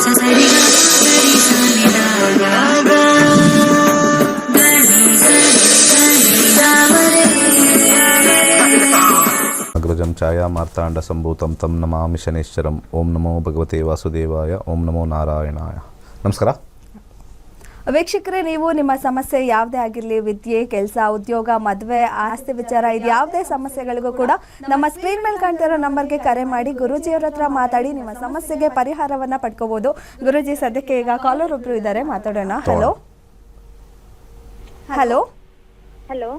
ಅಗ್ರಜಂ ಛಾಯಾ ಮಾರ್ತಾಂಡ ಸಂಭೂತಂ ತಂ ನಮಾಮಿ ಶನೇಶ್ವರಂ. ಓಂ ನಮೋ ಭಗವತೆ ವಾಸುದೇವಾಯ. ಓಂ ನಮೋ ನಾರಾಯಣಾಯ. ನಮಸ್ಕಾರ ವೀಕ್ಷಕರೇ, ನೀವು ನಿಮ್ಮ ಸಮಸ್ಯೆ ಯಾವುದೇ ಆಗಿರಲಿ, ವಿದ್ಯೆ, ಕೆಲಸ, ಉದ್ಯೋಗ, ಮದುವೆ, ಆಸ್ತಿ ವಿಚಾರ, ಇದು ಯಾವುದೇ ಸಮಸ್ಯೆಗಳಿಗೂ ಕೂಡ ನಮ್ಮ ಸ್ಕ್ರೀನ್ ಮೇಲೆ ಕಾಣ್ತಿರೋ ನಂಬರ್ಗೆ ಕರೆ ಮಾಡಿ ಗುರೂಜಿಯವ್ರ ಹತ್ರ ಮಾತಾಡಿ ನಿಮ್ಮ ಸಮಸ್ಯೆಗೆ ಪರಿಹಾರವನ್ನು ಪಡ್ಕೋಬಹುದು. ಗುರೂಜಿ, ಸದ್ಯಕ್ಕೆ ಈಗ ಕಾಲರ್ ಒಬ್ರು ಇದ್ದಾರೆ, ಮಾತಾಡೋಣ. ಹಲೋ ಹಲೋ ಹಲೋ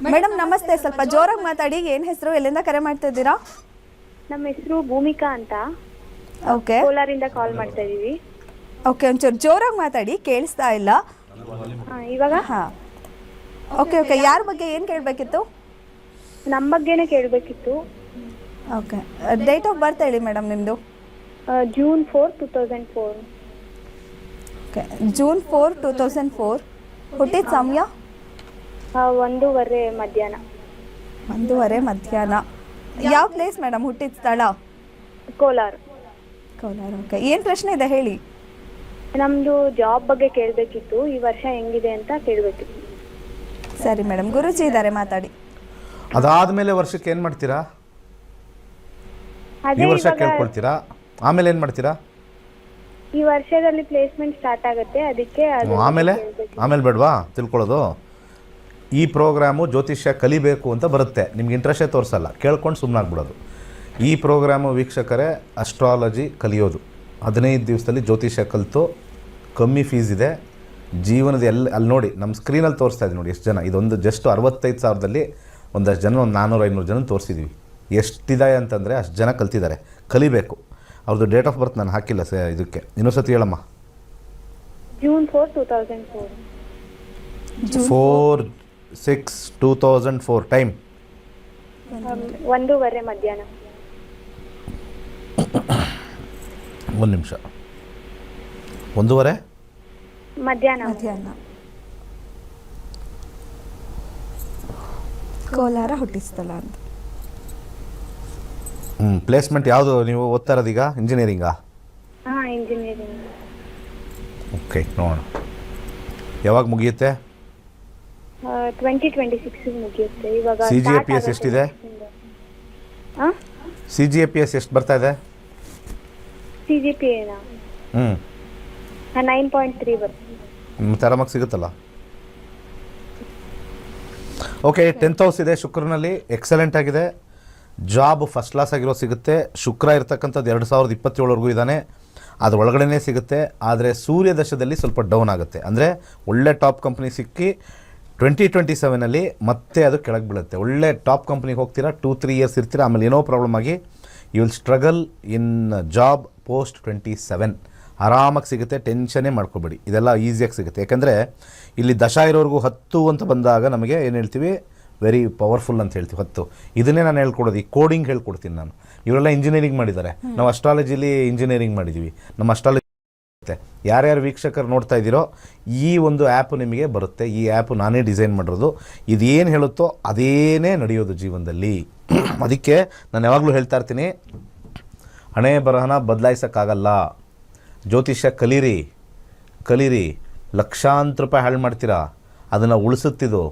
ಮೇಡಮ್ ನಮಸ್ತೆ. ಸ್ವಲ್ಪ ಜೋರಾಗಿ ಮಾತಾಡಿ. ಏನು ಹೆಸರು, ಎಲ್ಲಿಂದ ಕರೆ ಮಾಡ್ತಾ ಇದ್ದೀರಾ? ನಮ್ಮ ಹೆಸರು ಭೂಮಿಕಾ ಅಂತ, ಓಕೆ. ಕೋಲಾರಿಂದ ಕಾಲ್ ಮಾಡ್ತಾ ಇದೀವಿ. ಓಕೆ, ಒಂಚೂರು ಜೋರಾಗಿ ಮಾತಾಡಿ, ಕೇಳಿಸ್ತಾ ಇಲ್ಲ. ಇವಾಗ ಹಾಂ, ಓಕೆ ಓಕೆ. ಯಾರ ಬಗ್ಗೆ ಏನು ಕೇಳಬೇಕಿತ್ತು? ನಮ್ಮ ಬಗ್ಗೆನೇ ಕೇಳಬೇಕಿತ್ತು. ಓಕೆ, ಡೇಟ್ ಆಫ್ ಬರ್ತ್ ಹೇಳಿ ಮೇಡಮ್ ನಿಮ್ಮದು. June 4, 2004. Okay, June 4, 2004. ಹುಟ್ಟಿದ ಸಮಯ 1:30 ಮಧ್ಯಾಹ್ನ. 1:30 ಮಧ್ಯಾಹ್ನ. ಯಾವ ಪ್ಲೇಸ್ ಮೇಡಮ್, ಹುಟ್ಟಿದ ಸ್ಥಳ? ಕೋಲಾರ. ಕೋಲಾರ. ಓಕೆ, ಏನು ಪ್ರಶ್ನೆ ಇದೆ ಹೇಳಿ. ನಮ್ದು ಜಾಬ್ ಬಗ್ಗೆ ಕೇಳಬೇಕಿತ್ತು. ಈ ವರ್ಷ ಹೆಂಗಿದೆ ಅಂತ ಕೇಳಬೇಕಿತ್ತು. ಸರಿ ಮೇಡಮ್, ಗುರುಜಿ ಇದ್ದಾರೆ, ಮಾತಾಡಿ. ಅದಾದಮೇಲೆ ವರ್ಷಕ್ಕೆ ಏನು ಮಾಡ್ತೀರಾ? ಈ ವರ್ಷ ಕೇಳ್ಕೊಳ್ತೀರಾ, ಆಮೇಲೆ ಏನು ಮಾಡ್ತೀರಾ? ಈ ವರ್ಷದಲ್ಲಿ ಪ್ಲೇಸ್ಮೆಂಟ್ ಸ್ಟಾರ್ಟ್ ಆಗುತ್ತೆ, ಅದಕ್ಕೆ ಆಮೇಲೆ ಬೇಡವಾ ತಿಳ್ಕೊಳ್ಳೋದು? ಈ ಪ್ರೋಗ್ರಾಮು ಜ್ಯೋತಿಷ್ಯ ಕಲಿಬೇಕು ಅಂತ ಬರುತ್ತೆ, ನಿಮ್ಗೆ ಇಂಟ್ರೆಸ್ಟೇ ತೋರಿಸಲ್ಲ, ಕೇಳ್ಕೊಂಡು ಸುಮ್ಮನಾಗ್ಬಿಡೋದು. ಈ ಪ್ರೋಗ್ರಾಮು ವೀಕ್ಷಕರೇ ಅಸ್ಟ್ರಾಲಜಿ ಕಲಿಯೋದು. 15 ದಿವಸದಲ್ಲಿ ಜ್ಯೋತಿಷ್ಯ ಕಲಿತು ಕಮ್ಮಿ ಫೀಸ್ ಇದೆ. ಜೀವನದ ಅಲ್ಲಿ ನೋಡಿ, ನಮ್ಮ ಸ್ಕ್ರೀನಲ್ಲಿ ತೋರಿಸ್ತಾ ಇದ್ದೀವಿ ನೋಡಿ ಎಷ್ಟು ಜನ. ಇದೊಂದು ಜಸ್ಟ್ 65,000ದಲ್ಲಿ ಒಂದಷ್ಟು ಜನ, ಒಂದು 400-500 ಜನ ತೋರಿಸಿದ್ದೀವಿ. ಎಷ್ಟಿದೆ ಅಂತಂದರೆ ಅಷ್ಟು ಜನ ಕಲ್ತಿದ್ದಾರೆ, ಕಲಿಬೇಕು. ಅವ್ರದ್ದು ಡೇಟ್ ಆಫ್ ಬರ್ತ್ ನಾನು ಹಾಕಿಲ್ಲ ಇದಕ್ಕೆ, ಇನ್ನೊಂದ್ಸತಿ ಹೇಳಮ್ಮ. June 4, 2004. 4/6/2004. ಟೈಮ್ 1:30 ಮಧ್ಯಾಹ್ನ. ಒಂದು ನಿಮಿಷ. 1:30 ಮಧ್ಯಾಹ್ನ. ಕೋಲಾರ ಹುಟ್ಟಿಸ್ತಲ್ಲ ಅಂತ. ಪ್ಲೇಸ್ಮೆಂಟ್ ಯಾವುದು ನೀವು ಓದ್ತಾ ಇರೋದೀಗ? ಇಂಜಿನಿಯರಿಂಗಾ? ಹಾಂ, ಇಂಜಿನಿಯರಿಂಗ್. ಓಕೆ, ನೋಡೋಣ ಯಾವಾಗ ಮುಗಿಯುತ್ತೆ. 2026 ಮುಗಿಯುತ್ತೆ. ಇವಾಗ CGPS ಎಷ್ಟಿದೆ? CGPS ಎಷ್ಟು ಬರ್ತಾ ಇದೆ? CGPA 9.3 ಬರುತ್ತೆ. ಮತ್ತೆ ಆರಾಮಾಗಿ ಸಿಗುತ್ತಲ್ಲ. ಓಕೆ, 10th ಹೌಸ್ ಇದೆ ಶುಕ್ರನಲ್ಲಿ, ಎಕ್ಸಲೆಂಟ್ ಆಗಿದೆ. ಜಾಬ್ ಫಸ್ಟ್ ಕ್ಲಾಸ್ ಆಗಿರೋ ಸಿಗುತ್ತೆ. ಶುಕ್ರ ಇರ್ತಕ್ಕಂಥದ್ದು 2027ವರೆಗೂ ಇದ್ದಾನೆ, ಅದ್ರ ಒಳಗಡೆ ಸಿಗುತ್ತೆ. ಆದರೆ ಸೂರ್ಯ ದಶದಲ್ಲಿ ಸ್ವಲ್ಪ ಡೌನ್ ಆಗುತ್ತೆ. ಅಂದರೆ ಒಳ್ಳೆ ಟಾಪ್ ಕಂಪ್ನಿ ಸಿಕ್ಕಿ 2027ನಲ್ಲಿ ಮತ್ತೆ ಅದು ಕೆಳಗೆ ಬೀಳುತ್ತೆ. ಒಳ್ಳೆ ಟಾಪ್ ಕಂಪ್ನಿಗೆ ಹೋಗ್ತೀರಾ, 2-3 ಇಯರ್ಸ್ ಇರ್ತೀರಾ, ಆಮೇಲೆ ಏನೋ ಪ್ರಾಬ್ಲಮ್ ಆಗಿ you will struggle in job post 27. ಆರಾಮಾಗಿ ಸಿಗುತ್ತೆ, ಟೆನ್ಷನ್ನೇ ಮಾಡ್ಕೋಬೇಡಿ, ಇದೆಲ್ಲ ಈಸಿಯಾಗಿ ಸಿಗುತ್ತೆ. ಯಾಕಂದರೆ ಇಲ್ಲಿ ದಶ ಇರೋರ್ಗೂ 10 ಅಂತ ಬಂದಾಗ ನಮಗೆ ಏನು ಹೇಳ್ತೀವಿ, ವೆರಿ ಪವರ್ಫುಲ್ ಅಂತ ಹೇಳ್ತೀವಿ 10. ಇದನ್ನೇ ನಾನು ಹೇಳ್ಕೊಡೋದು, ಈ ಕೋಡಿಂಗ್ ಹೇಳ್ಕೊಡ್ತೀನಿ ನಾನು. ಇವರೆಲ್ಲ ಇಂಜಿನಿಯರಿಂಗ್ ಮಾಡಿದ್ದಾರೆ, ನಾವು ಅಸ್ಟ್ರಾಲಜಿಲಿ ಇಂಜಿನಿಯರಿಂಗ್ ಮಾಡಿದ್ದೀವಿ. ನಮ್ಮ ಅಸ್ಟ್ರಾಲಜಿ ಯಾರ್ಯಾರು ವೀಕ್ಷಕರು ನೋಡ್ತಾ ಇದ್ದೀರೋ ಈ ಒಂದು ಆ್ಯಪ್ ನಿಮಗೆ ಬರುತ್ತೆ. ಈ ಆ್ಯಪ್ ನಾನೇ ಡಿಸೈನ್ ಮಾಡಿರೋದು. ಇದೇನು ಹೇಳುತ್ತೋ ಅದೇನೇ ನಡೆಯೋದು ಜೀವನದಲ್ಲಿ. ಅದಕ್ಕೆ ನಾನು ಯಾವಾಗಲೂ ಹೇಳ್ತಾ ಇರ್ತೀನಿ, ಹಣೆ ಬರಹನ ಬದಲಾಯಿಸೋಕ್ಕಾಗಲ್ಲ. ಜ್ಯೋತಿಷ್ಯ ಕಲೀರಿ. ಲಕ್ಷಾಂತರ ರೂಪಾಯಿ ಹಾಳು ಮಾಡ್ತೀರಾ, ಅದನ್ನು ಉಳಿಸುತ್ತಿದ್ದು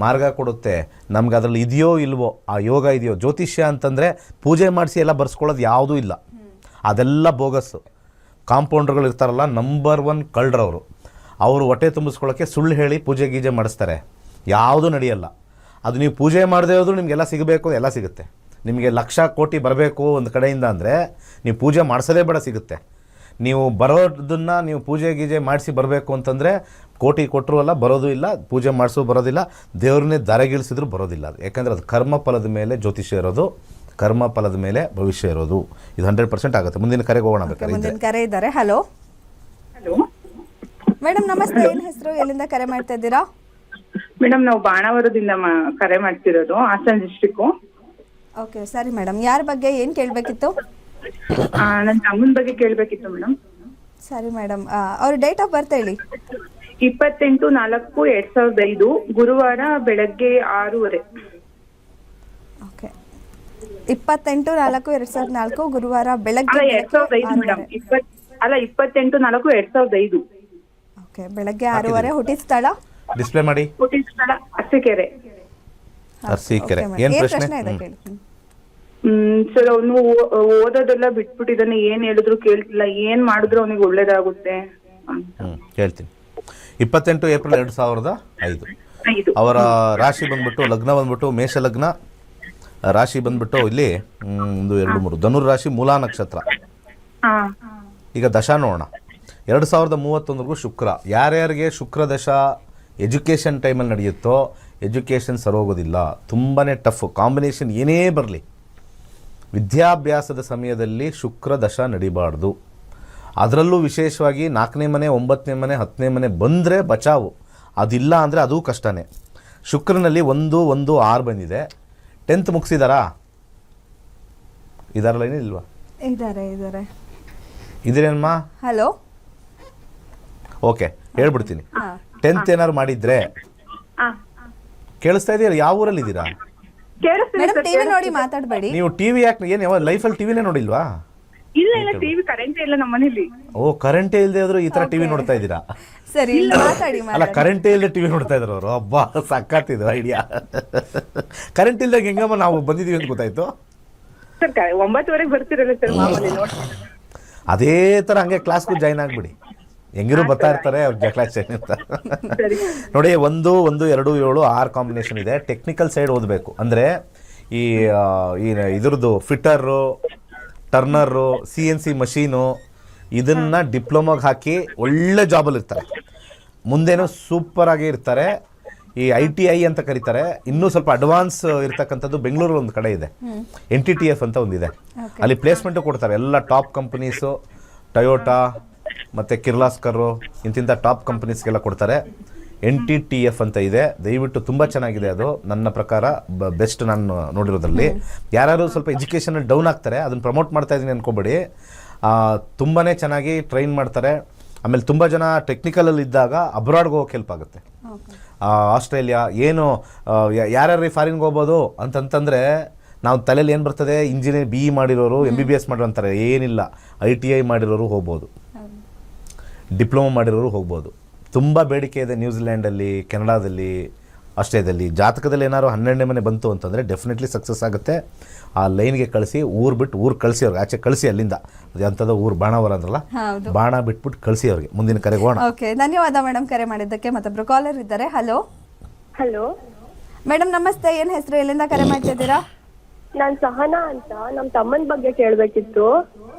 ಮಾರ್ಗ ಕೊಡುತ್ತೆ. ನಮ್ಗೆ ಅದರಲ್ಲಿ ಇದೆಯೋ ಇಲ್ವೋ, ಆ ಯೋಗ ಇದೆಯೋ. ಜ್ಯೋತಿಷ್ಯ ಅಂತಂದರೆ ಪೂಜೆ ಮಾಡಿಸಿ ಎಲ್ಲ ಬರ್ಸ್ಕೊಳ್ಳೋದು ಯಾವುದೂ ಇಲ್ಲ, ಅದೆಲ್ಲ ಬೋಗಸ್ಸು. ಕಾಂಪೌಂಡ್ರುಗಳು ಇರ್ತಾರಲ್ಲ, ನಂಬರ್ 1 ಕಳ್ಳರವರು. ಅವರು ಹೊಟ್ಟೆ ತುಂಬಿಸ್ಕೊಳ್ಳೋಕ್ಕೆ ಸುಳ್ಳು ಹೇಳಿ ಪೂಜೆ ಗೀಜೆ ಮಾಡಿಸ್ತಾರೆ, ಯಾವುದೂ ನಡೆಯಲ್ಲ. ಅದು ನೀವು ಪೂಜೆ ಮಾಡದೇ ಹೋದ್ರೂ ನಿಮಗೆಲ್ಲ ಸಿಗಬೇಕು, ಎಲ್ಲ ಸಿಗುತ್ತೆ. ನಿಮಗೆ ಲಕ್ಷ ಕೋಟಿ ಬರಬೇಕು ಒಂದು ಕಡೆಯಿಂದ ಅಂದರೆ ನೀವು ಪೂಜೆ ಮಾಡಿಸೋದೇ ಬೇಡ, ಸಿಗುತ್ತೆ. ನೀವು ಬರೋದನ್ನು ನೀವು ಪೂಜೆ ಗೀಜೆ ಮಾಡಿಸಿ ಬರಬೇಕು ಅಂತಂದರೆ ಕೋಟಿ ಕೊಟ್ಟರು ಅಲ್ಲ, ಬರೋದು ಇಲ್ಲ. ಪೂಜೆ ಮಾಡಿಸೋ ಬರೋದಿಲ್ಲ, ದೇವ್ರನ್ನೇ ದಾರೆಗಿಳಿಸಿದ್ರು ಬರೋದಿಲ್ಲ. ಯಾಕಂದರೆ ಅದು ಕರ್ಮಫಲದ ಮೇಲೆ ಜ್ಯೋತಿಷ್ಯ ಇರೋದು, ಕರ್ಮಫಲದ ಮೇಲೆ ಭವಿಷ್ಯ ಇರೋದು. ಇದು 100% ಆಗುತ್ತೆ. ಮುಂದಿನ ಕರೆಗೆ ಹೋಗೋಣ. ಮುಂದಿನ ಕರೆ ಇದ್ದಾರೆ. ಹಲೋ ಮೇಡಮ್ ನಮಸ್ತೆ. ಏನು ಹೆಸರು, ಎಲ್ಲಿಂದ ಕರೆ ಮಾಡ್ತಾ ಇದ್ದೀರಾ? ಮೇಡಮ್, ನಾವು ಬಾಣಾವರದಿಂದ ಕರೆ ಮಾಡ್ತಿರೋದು, ಹಾಸನ ಡಿಸ್ಟ್ರಿಕ್ಕು. ಓಕೆ, ಸರಿ ಮೇಡಮ್, ಯಾರ ಬಗ್ಗೆ ಏನು ಕೇಳಬೇಕಿತ್ತು? ನನ್ನ ತಮ್ಮನ ಬಗ್ಗೆ ಕೇಳಬೇಕಿತ್ತು ಮೇಡಮ್. ಸರಿ ಮೇಡಮ್, ಅವ್ರ ಡೇಟ್ ಆಫ್ ಬರ್ತ್ ಹೇಳಿ. 28/4/2005 ಗುರುವಾರ ಬೆಳಗ್ಗೆ 6:30. ಓಕೆ, 28/4/2004 ಗುರುವಾರ ಬೆಳಗ್ಗೆ 2005 ಮೇಡಮ್. ಅಲ್ಲ 28/4/2005. ಓಕೆ, ಬೆಳಗ್ಗೆ 6:30 ಹುಟ್ಟಿದ ಸ್ಥಳ ಡಿಸ್ಪ್ಲೇ ಮಾಡಿ. ಹುಟ್ಟಿದ ಸ್ಥಳ ಅರಸೀಕೆರೆ. ಅರಸೀಕೆರೆ. Okay, ಏನು ಏನ್ ಪ್ರಶ್ನೆ? ಪ್ರಶ್ನೆ ಇದೆ ಕೇಳಿ. ಸರ್ ಅವನು ಓದೋದೆಲ್ಲ ಬಿಟ್ಬಿಟ್ಟಿದ್ದಾನೆ, ಏನ್ ಹೇಳಿದ್ರು ಕೇಳ್ತಿಲ್ಲ, ಏನ್ ಮಾಡಿದ್ರು ಅವನಿಗೆ ಒಳ್ಳೇದಾಗುತ್ತೆ ಅಂತ. ಹೇಳ್ತೀನಿ. 28 ಏಪ್ರಿಲ್ 2005. 5. ಅವರ ರಾಶಿ ಬಂದ್ಬಿಟ್ಟು, ಲಗ್ನ ಬಂದ್ಬಿಟ್ಟು ಮೇಷ ಲಗ್ನ, ರಾಶಿ ಬಂದ್ಬಿಟ್ಟು ಇಲ್ಲಿ 1 2 3 ಧನುರ್ ರಾಶಿ, ಮೂಲಾ ನಕ್ಷತ್ರ. ಹಾ. ಈಗ ದಶಾ ನೋಡೋಣ. 2031 ಶುಕ್ರ. ಯಾರ್ಯಾರಿಗೆ ಶುಕ್ರ ದಶಾ ಎಜುಕೇಷನ್ ಟೈಮಲ್ಲಿ ನಡೆಯುತ್ತೋ ಎಜುಕೇಷನ್ ಸರೋಗೋದಿಲ್ಲ. ತುಂಬಾ ಟಫ್ ಕಾಂಬಿನೇಷನ್ ಏನೇ ಬರಲಿ, ವಿದ್ಯಾಭ್ಯಾಸದ ಸಮಯದಲ್ಲಿ ಶುಕ್ರ ದಶಾ ನಡಿಬಾರ್ದು. ಅದರಲ್ಲೂ ವಿಶೇಷವಾಗಿ 4ನೇ ಮನೆ, 9ನೇ ಮನೆ, 10ನೇ ಮನೆ ಬಂದರೆ ಬಚಾವು, ಅದಿಲ್ಲ ಅಂದರೆ ಅದೂ ಕಷ್ಟನೇ. ಶುಕ್ರನಲ್ಲಿ 1 1 6 ಬಂದಿದೆ. 10th ಮುಗಿಸಿದಾರಾ? ಇದಾರಲ್ಲ, ಏನಿಲ್ವಾ? ಇದಾರೆ. ಇದ್ರೇನಮ್ಮ? ಹಲೋ. ಓಕೆ, ಹೇಳ್ಬಿಡ್ತೀನಿ. 10th ಏನಾದ್ರು ಮಾಡಿದ್ರೆ ಹಾ. ಕೇಳಿಸ್ತಾ ಇದೆಯಲ್ಲ? ಯಾವ ಊರಲ್ಲಿ ಇದ್ದೀರಾ ಕೇಳಿಸ್ತಿದೆ ಮೇಡಮ್, ಸರ್. ಟಿವಿ ನೋಡಿ ಮಾತಾಡಬೇಡಿ. ನೀವು? ಟಿವಿ ಯಾಕೆ? ಏನು ಯಾವ ಲೈಫಲ್ಲಿ ಟಿವಿನೇ ನೋಡಿಲ್ವಾ? ಇಲ್ಲ ಟಿವಿ ಕರೆಂಟ್ ಇಲ್ಲ ನಮ್ಮ ಮನೇಲಿ. ಓ, ಕರೆಂಟೇ ಇಲ್ಲದೆ ಆದ್ರೂ ಈ ಥರ ಟಿವಿ ನೋಡ್ತಾ ಇದ್ದೀರಾ? ಸರಿ, ಇಲ್ಲಿ ಮಾತಾಡಿ. ಅಲ್ಲ, ಕರೆಂಟೇ ಇಲ್ಲದೆ ಟಿವಿ ನೋಡ್ತಾ ಇದ್ರು ಅವರು. ಹಬ್ಬ, ಸಕ್ಕತ್ತಿದ್ರು ಐಡಿಯಾ. ಕರೆಂಟ್ ಇಲ್ದಾಗ ಹೆಂಗಮ್ಮ ನಾವು ಬಂದಿದ್ದೀವಿ ಅಂತ ಗೊತ್ತಾಯ್ತು? ಸರ್ 9:00ವರೆಗೆ ಬರ್ತಿರಲ್ಲ ಸರ್ ಮಾಮೂಲಿ ನೋಡ್ತೀನಿ. ಅದೇ ಥರ ಹಂಗೆ ಕ್ಲಾಸ್ಗೂ ಜಾಯ್ನ್ ಆಗಿಬಿಡಿ. ಹೆಂಗಿರೂ ಬರ್ತಾ ಇರ್ತಾರೆ ಅವ್ರ ಕ್ಲಾಸ್ ಜಾಯ್ನ್ ಅಂತ. ಸರಿ. ನೋಡಿ, 1 1 2 7 6 ಕಾಂಬಿನೇಷನ್ ಇದೆ. ಟೆಕ್ನಿಕಲ್ ಸೈಡ್ ಓದಬೇಕು ಅಂದರೆ ಈ ಇದ್ರದ್ದು ಫಿಟ್ಟರು, ಟರ್ನರು, CNC ಮಷೀನು, ಇದನ್ನು ಡಿಪ್ಲೊಮಾಗೆ ಹಾಕಿ ಒಳ್ಳೆ ಜಾಬಲ್ಲಿ ಇರ್ತಾರೆ. ಮುಂದೇನೂ ಸೂಪರಾಗಿ ಇರ್ತಾರೆ. ಈ ITI ಅಂತ ಕರೀತಾರೆ. ಇನ್ನೂ ಸ್ವಲ್ಪ ಅಡ್ವಾನ್ಸ್ ಇರ್ತಕ್ಕಂಥದ್ದು ಬೆಂಗಳೂರು ಒಂದು ಕಡೆ ಇದೆ, NTTF ಅಂತ ಒಂದಿದೆ. ಅಲ್ಲಿ ಪ್ಲೇಸ್ಮೆಂಟು ಕೊಡ್ತಾರೆ. ಎಲ್ಲ ಟಾಪ್ ಕಂಪನೀಸು, ಟೊಯೋಟಾ ಮತ್ತು ಕಿರ್ಲಾಸ್ಕರು, ಇಂತಿಂಥ ಟಾಪ್ ಕಂಪನೀಸ್ಗೆಲ್ಲ ಕೊಡ್ತಾರೆ. NTTF ಅಂತ ಇದೆ. ದಯವಿಟ್ಟು ತುಂಬ ಚೆನ್ನಾಗಿದೆ ಅದು. ನನ್ನ ಪ್ರಕಾರ ಬೆಸ್ಟ್ ನಾನು ನೋಡಿರೋದ್ರಲ್ಲಿ. ಯಾರು ಸ್ವಲ್ಪ ಎಜುಕೇಷನ್ ಡೌನ್ ಆಗ್ತಾರೆ, ಅದನ್ನು ಪ್ರಮೋಟ್ ಮಾಡ್ತಾ ಇದ್ದೀನಿ ಅನ್ಕೋಬೇಡಿ. ತುಂಬಾ ಚೆನ್ನಾಗಿ ಟ್ರೈನ್ ಮಾಡ್ತಾರೆ. ಆಮೇಲೆ ತುಂಬ ಜನ ಟೆಕ್ನಿಕಲಲ್ಲಿ ಇದ್ದಾಗ ಅಬ್ರಾಡ್ಗೆ ಹೋಗೋಕೆ ಹೆಲ್ಪ್ ಆಗುತ್ತೆ. ಆಸ್ಟ್ರೇಲಿಯಾ ಏನು ಯಾರ್ಯಾರು ಫಾರಿನ್ಗೆ ಹೋಗ್ಬೋದು ಅಂತಂತಂದರೆ ನಾವು ತಲೆಯಲ್ಲಿ ಏನು ಬರ್ತದೆ, ಇಂಜಿನಿಯರ್ BE ಮಾಡಿರೋರು, MBBS ಮಾಡಿರೋ ಅಂತಾರೆ. ಏನಿಲ್ಲ, ITI ಮಾಡಿರೋರು ಹೋಗ್ಬೋದು, ಡಿಪ್ಲೊಮಾ ಮಾಡಿರೋರು ಹೋಗ್ಬೋದು. ತುಂಬ ಬೇಡಿಕೆ ಇದೆ ನ್ಯೂಜಿಲ್ಯಾಂಡಲ್ಲಿ, ಕೆನಡಾದಲ್ಲಿ, ಆಸ್ಟ್ರೇಲಿಯಾದಲ್ಲಿ. ಜಾತಕದಲ್ಲಿ ಏನಾದ್ರು 12ನೇ ಮನೆ ಬಂತು ಅಂತಂದರೆ ಡೆಫಿನೆಟ್ಲಿ ಸಕ್ಸಸ್ ಆಗುತ್ತೆ. ಆ ಲೈನ್ಗೆ ಕಳಿಸಿ, ಊರು ಬಿಟ್ಟು ಊರು ಕಳಿಸಿ, ಅವ್ರಿಗೆ ಆಚೆ ಕಳಿಸಿ. ಅಲ್ಲಿಂದ ಅಂಥದ್ದು ಊರು ಬಾಣವರ ಅಂದ್ರಲ್ಲ, ಬಾಣ ಬಿಟ್ಬಿಟ್ಟು ಕಳಿಸಿ ಅವ್ರಿಗೆ. ಮುಂದಿನ ಕರೆಗೆ ಹೋಗೋಣ. ಓಕೆ, ಧನ್ಯವಾದ ಮೇಡಮ್ ಕರೆ ಮಾಡಿದ್ದಕ್ಕೆ. ಮತ್ತೊಬ್ರು ಕಾಲರ್ ಇದ್ದಾರೆ. ಹಲೋ ಹಲೋ ಮೇಡಮ್, ನಮಸ್ತೆ. ಏನು ಹೆಸರು, ಎಲ್ಲಿಂದ ಕರೆ ಮಾಡ್ತಿದ್ದೀರಾ? ನಾನ್ ಸಹನಾ ಅಂತ, ನಮ್ ತಮ್ಮನ ಬಗ್ಗೆ ಕೇಳ್ಬೇಕಿತ್ತು.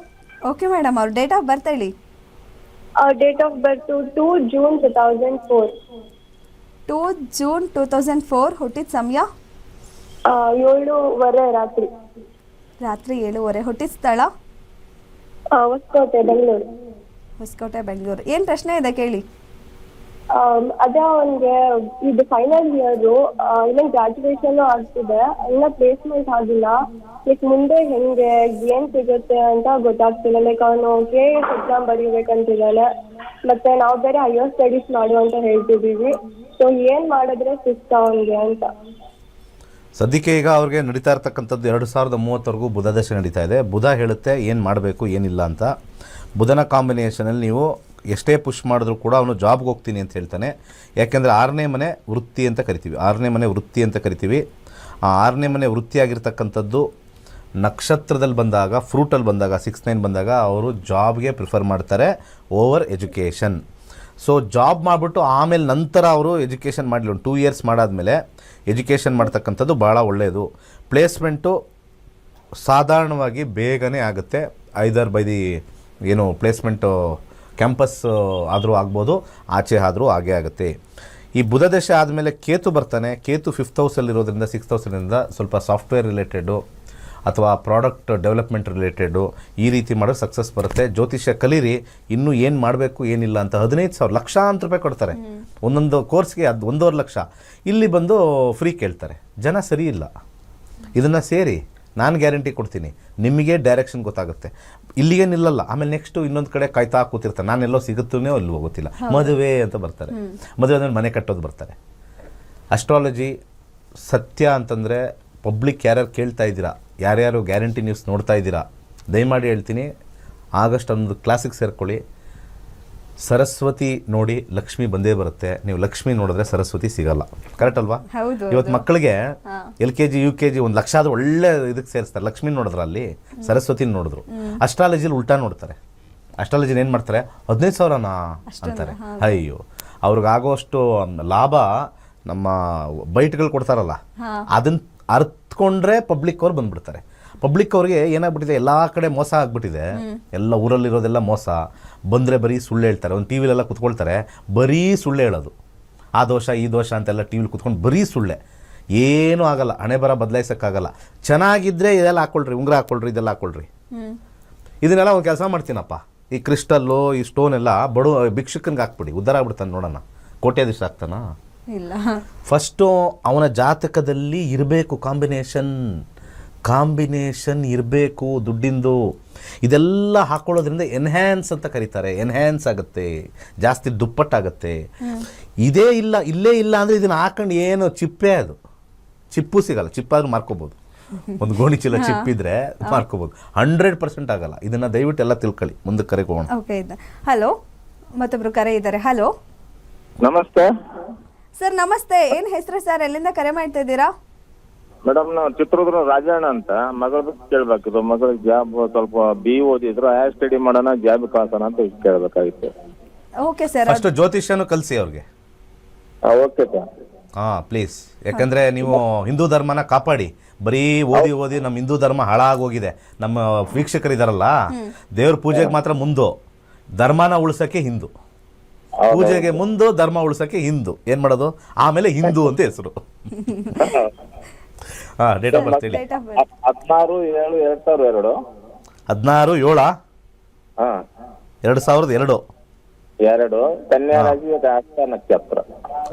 ಓಕೆ ಮೇಡಮ್, ಅವ್ರ ಡೇಟ್ ಆಫ್ ಬರ್ತ್ ಹೇಳಿ. Date of birth 2 June 2004. 2 June 2004. ಹುಟ್ಟಿದ ಸಮಯ 7:15 ರಾತ್ರಿ. ರಾತ್ರಿ 7:15. ಹುಟ್ಟಿದ ಸ್ಥಳ ಹೊಸಕೋಟೆ, ಬೆಂಗಳೂರು. ಹೊಸಕೋಟೆ, ಬೆಂಗಳೂರು. ಏನು ಪ್ರಶ್ನೆ ಇದೆ ಕೇಳಿ. ಅದೇ ಅವನ್ಗೆ ಇದು ಫೈನಲ್ ಇಯರ್, ಇವನ್ ಗ್ರಾಜುಯೇಷನ್ ಆಗ್ತಿದೆ, ಎಲ್ಲ ಪ್ಲೇಸ್ಮೆಂಟ್ ಆಗಿಲ್ಲ. ಲೈಕ್ ಮುಂದೆ ಹೆಂಗೆ ಏನ್ ಸಿಗುತ್ತೆ ಅಂತ ಗೊತ್ತಾಗ್ತಿಲ್ಲ. ಲೈಕ್ ಅವನು KS ಎಕ್ಸಾಮ್ ಬರೀಬೇಕಂತಿದ್ದಾನೆ, ಮತ್ತೆ ನಾವು ಬೇರೆ ಹೈಯರ್ ಸ್ಟಡೀಸ್ ಮಾಡು ಅಂತ ಹೇಳ್ತಿದೀವಿ. ಸೊ ಏನ್ ಮಾಡಿದ್ರೆ ಸಿಕ್ತ ಅವನ್ಗೆ ಅಂತ. ಸದ್ಯಕ್ಕೆ ಈಗ ಅವ್ರಿಗೆ ನಡೀತಾ ಇರ್ತಕ್ಕಂಥದ್ದು 2030ವರೆಗೂ ಬುಧ ದಶೆ ನಡೀತಾ ಇದೆ. ಬುಧ ಹೇಳುತ್ತೆ ಏನು ಮಾಡಬೇಕು ಏನಿಲ್ಲ ಅಂತ. ಬುಧನ ಕಾಂಬಿನೇಷನಲ್ಲಿ ನೀವು ಎಷ್ಟೇ ಪುಷ್ ಮಾಡಿದ್ರು ಕೂಡ ಅವನು ಜಾಬ್ಗೆ ಹೋಗ್ತೀನಿ ಅಂತ ಹೇಳ್ತಾನೆ. ಯಾಕೆಂದರೆ 6ನೇ ಮನೆ ವೃತ್ತಿ ಅಂತ ಕರಿತೀವಿ. 6ನೇ ಮನೆ ವೃತ್ತಿ ಅಂತ ಕರಿತೀವಿ. ಆ 6ನೇ ಮನೆ ವೃತ್ತಿಯಾಗಿರ್ತಕ್ಕಂಥದ್ದು ನಕ್ಷತ್ರದಲ್ಲಿ ಬಂದಾಗ, ಫ್ರೂಟಲ್ಲಿ ಬಂದಾಗ, 6 9 ಬಂದಾಗ ಅವರು ಜಾಬ್ಗೆ ಪ್ರಿಫರ್ ಮಾಡ್ತಾರೆ ಓವರ್ ಎಜುಕೇಷನ್. ಸೊ ಜಾಬ್ ಮಾಡಿಬಿಟ್ಟು ಆಮೇಲೆ ನಂತರ ಅವರು ಎಜುಕೇಷನ್ ಮಾಡಲಿ. ಒಂದು 2 ಇಯರ್ಸ್ ಮಾಡಾದಮೇಲೆ ಎಜುಕೇಷನ್ ಮಾಡ್ತಕ್ಕಂಥದ್ದು ಭಾಳ ಒಳ್ಳೆಯದು. ಪ್ಲೇಸ್ಮೆಂಟು ಸಾಧಾರಣವಾಗಿ ಬೇಗನೆ ಆಗುತ್ತೆ. ಐದರ್ ಬೈ ದಿ ಏನು ಪ್ಲೇಸ್ಮೆಂಟು ಕ್ಯಾಂಪಸ್ ಆದರೂ ಆಗ್ಬೋದು, ಆಚೆ ಆದರೂ ಆಗೇ ಆಗುತ್ತೆ. ಈ ಬುಧ ದಶೆ ಆದಮೇಲೆ ಕೇತು ಬರ್ತಾನೆ. ಕೇತು 5th ಹೌಸಲ್ಲಿರೋದ್ರಿಂದ 6th ಹೌಸಲ್ಲಿಂದ ಸ್ವಲ್ಪ ಸಾಫ್ಟ್ವೇರ್ ರಿಲೇಟೆಡು ಅಥವಾ ಪ್ರಾಡಕ್ಟ್ ಡೆವಲಪ್ಮೆಂಟ್ ರಿಲೇಟೆಡು ಈ ರೀತಿ ಮಾಡೋದು ಸಕ್ಸಸ್ ಬರುತ್ತೆ. ಜ್ಯೋತಿಷ್ಯ ಕಲೀರಿ. ಇನ್ನೂ ಏನು ಮಾಡಬೇಕು ಏನಿಲ್ಲ ಅಂತ 15,000 ಲಕ್ಷಾಂತರ ರೂಪಾಯಿ ಕೊಡ್ತಾರೆ ಒಂದೊಂದು ಕೋರ್ಸ್ಗೆ. ಅದು 1.5 ಲಕ್ಷ. ಇಲ್ಲಿ ಬಂದು ಫ್ರೀ ಕೇಳ್ತಾರೆ. ಜನ ಸರಿ ಇಲ್ಲ. ಇದನ್ನು ಸೇರಿ, ನಾನು ಗ್ಯಾರಂಟಿ ಕೊಡ್ತೀನಿ, ನಿಮಗೆ ಡೈರೆಕ್ಷನ್ ಗೊತ್ತಾಗುತ್ತೆ. ಇಲ್ಲಿಗೆ ನಿಲ್ಲಲ್ಲ. ಆಮೇಲೆ ನೆಕ್ಸ್ಟು ಇನ್ನೊಂದು ಕಡೆ ಕಾಯ್ತಾ ಕೂತಿರ್ತಾರೆ. ನಾನೆಲ್ಲೋ ಸಿಗುತ್ತೋ ಅಲ್ಲೂ ಗೊತ್ತಿಲ್ಲ, ಮದುವೆ ಅಂತ ಬರ್ತಾರೆ. ಮದುವೆ ಅಂದರೆ ಮನೆ ಕಟ್ಟೋದು ಬರ್ತಾರೆ. ಅಸ್ಟ್ರಾಲಜಿ ಸತ್ಯ ಅಂತಂದರೆ ಪಬ್ಲಿಕ್ ಯಾರ್ಯಾರು ಕೇಳ್ತಾ ಇದ್ದೀರಾ, ಯಾರ್ಯಾರು ಗ್ಯಾರಂಟಿ ನ್ಯೂಸ್ ನೋಡ್ತಾ ಇದ್ದೀರಾ, ದಯಮಾಡಿ ಹೇಳ್ತೀನಿ, ಆಗಸ್ಟ್ ಒಂದು ಕ್ಲಾಸಿಗೆ ಸೇರ್ಕೊಳ್ಳಿ. ಸರಸ್ವತಿ ನೋಡಿ ಲಕ್ಷ್ಮಿ ಬಂದೇ ಬರುತ್ತೆ, ನೀವು ಲಕ್ಷ್ಮಿ ನೋಡಿದ್ರೆ ಸರಸ್ವತಿ ಸಿಗಲ್ಲ. ಕರೆಕ್ಟ್ ಅಲ್ವಾ? ಹೌದು. ಇವತ್ತು ಮಕ್ಕಳಿಗೆ LKG UKG 1 ಲಕ್ಷ ಆದ್ರೂ ಒಳ್ಳೆ ಇದಕ್ಕೆ ಸೇರಿಸ್ತಾರೆ. ಲಕ್ಷ್ಮಿ ನೋಡಿದ್ರ ಅಲ್ಲಿ, ಸರಸ್ವತಿ ನೋಡಿದ್ರು. ಅಸ್ಟ್ರಾಲಜಿಲಿ ಉಲ್ಟಾ ನೋಡ್ತಾರೆ. ಅಸ್ಟ್ರಾಲಜಿನ ಏನು ಮಾಡ್ತಾರೆ, 15,000ನಾ ಅಂತಾರೆ. ಅಯ್ಯೋ, ಅವ್ರಿಗಾಗೋಷ್ಟು ಲಾಭ ನಮ್ಮ ಬೈಟ್ಗಳು ಕೊಡ್ತಾರಲ್ಲ, ಅದನ್ನ ಅರ್ಥಕೊಂಡ್ರೆ ಪಬ್ಲಿಕ್ ಅವ್ರು ಬಂದ್ಬಿಡ್ತಾರೆ. ಪಬ್ಲಿಕ್ ಅವ್ರಿಗೆ ಏನಾಗ್ಬಿಟ್ಟಿದೆ, ಎಲ್ಲ ಕಡೆ ಮೋಸ ಆಗ್ಬಿಟ್ಟಿದೆ. ಎಲ್ಲ ಊರಲ್ಲಿರೋದೆಲ್ಲ ಮೋಸ. ಬಂದರೆ ಬರೀ ಸುಳ್ಳು ಹೇಳ್ತಾರೆ. ಒಂದು ಟಿ ವಿಲೆಲ್ಲ ಕುತ್ಕೊಳ್ತಾರೆ, ಬರೀ ಸುಳ್ಳು ಹೇಳೋದು. ಆ ದೋಷ ಈ ದೋಷ ಅಂತೆಲ್ಲ ಟಿ ವಿಲಿ ಕುತ್ಕೊಂಡು ಬರೀ ಸುಳ್ಳೆ. ಏನೂ ಆಗಲ್ಲ, ಹಣೆ ಬರ ಬದಲಾಯಿಸೋಕ್ಕಾಗಲ್ಲ. ಚೆನ್ನಾಗಿದ್ದರೆ ಇದೆಲ್ಲ ಹಾಕ್ಕೊಳ್ರಿ, ಉಂಗುರ ಹಾಕ್ಕೊಳ್ರಿ, ಇದೆಲ್ಲ ಹಾಕ್ಕೊಳ್ರಿ. ಇದನ್ನೆಲ್ಲ ಒಂದು ಕೆಲಸ ಮಾಡ್ತೀನಪ್ಪ, ಈ ಕ್ರಿಸ್ಟಲ್ಲು ಈ ಸ್ಟೋನ್ ಎಲ್ಲ ಬಡ ಭಿಕ್ಷುಕನಿಗೆ ಹಾಕ್ಬಿಡಿ, ಉದ್ಧಾರ ಆಗ್ಬಿಡ್ತಾನೆ. ನೋಡೋಣ ಕೋಟ್ಯಾಧೀಶ ಆಗ್ತಾನ? ಇಲ್ಲ. ಫಸ್ಟು ಅವನ ಜಾತಕದಲ್ಲಿ ಇರಬೇಕು ಕಾಂಬಿನೇಷನ್ ಇರಬೇಕು ದುಡ್ಡಿಂದು. ಇದೆಲ್ಲ ಹಾಕೊಳ್ಳೋದ್ರಿಂದ ಎನ್ಹ್ಯಾನ್ಸ್ ಅಂತ ಕರೀತಾರೆ. ಎನ್ಹ್ಯಾನ್ಸ್ ಆಗುತ್ತೆ, ಜಾಸ್ತಿ ದುಪ್ಪಟ್ಟಾಗುತ್ತೆ. ಇದೇ ಇಲ್ಲ, ಇಲ್ಲೇ ಇಲ್ಲ ಅಂದರೆ ಇದನ್ನು ಹಾಕೊಂಡು ಏನು ಚಿಪ್ಪೆ, ಅದು ಚಿಪ್ಪು ಸಿಗಲ್ಲ. ಚಿಪ್ಪಾದ್ರೂ ಮಾರ್ಕೋಬೋದು, ಒಂದು ಗೋಣಿ ಚೀಲ ಚಿಪ್ಪಿದ್ರೆ ಮಾರ್ಕೋಬೋದು. 100% ಆಗಲ್ಲ. ಇದನ್ನು ದಯವಿಟ್ಟು ಎಲ್ಲ ತಿಳ್ಕೊಳ್ಳಿ. ಮುಂದಕ್ಕೆ ಕರೆಗೆ ಹೋಗೋಣ. ಓಕೆ. ಹಲೋ, ಮತ್ತೊಬ್ರು ಕರೆ ಇದ್ದಾರೆ. ಹಲೋ, ನಮಸ್ತೆ ಸರ್. ನಮಸ್ತೆ. ಏನು ಹೆಸರು ಸರ್? ಎಲ್ಲಿಂದ ಕರೆ ಮಾಡ್ತಾ ಇದ್ದೀರಾ? ಮೇಡಮ್, ನಾವು ಚಿತ್ರದುರ್ಗ ರಾಜಣ್ಣ ಅಂತ. ಮಗಳ ಕೇಳ್ಬೇಕಿತ್ತು. ಮಗಳಿಗೆ ಜಾಬ್ ಸ್ವಲ್ಪ BE ಓದಿದ್ರು, ಹೈಯರ್ ಸ್ಟಡಿ ಮಾಡೋಣ, ಜಾಬ್ ಕಳ್ಸೋಣ ಅಂತ ಕೇಳ್ಬೇಕಾಗಿತ್ತು. Okay sir. ಫಸ್ಟ್ ಜ್ಯೋತಿಷ್ಯನು ಕಲಿಸಿ ಅವ್ರಿಗೆ. Okay sir. ಪ್ಲೀಸ್. ಯಾಕಂದರೆ ನೀವು ಹಿಂದೂ ಧರ್ಮನ ಕಾಪಾಡಿ. ಬರೀ ಓದಿ ನಮ್ಮ ಹಿಂದೂ ಧರ್ಮ ಹಾಳಾಗೋಗಿದೆ. ನಮ್ಮ ವೀಕ್ಷಕರಿದಾರಲ್ಲ, ದೇವ್ರ ಪೂಜೆಗೆ ಮಾತ್ರ ಮುಂದು, ಧರ್ಮನ ಉಳಿಸೋಕ್ಕೆ ಹಿಂದೂ. ಪೂಜೆಗೆ ಮುಂದು, ಧರ್ಮ ಉಳಿಸೋಕ್ಕೆ ಹಿಂದೂ. ಏನು ಮಾಡೋದು? ಆಮೇಲೆ ಹಿಂದೂ ಅಂತ ಹೆಸರು. ಡೇಟ್ ಆಫ್ ಬರ್ತ್ ಹೇಳಿ. 16/7/2002. 16/7/2002. 2 ಕನ್ಯಾ ರಾಶಿ, ಹಸ್ತ ನಕ್ಷತ್ರ.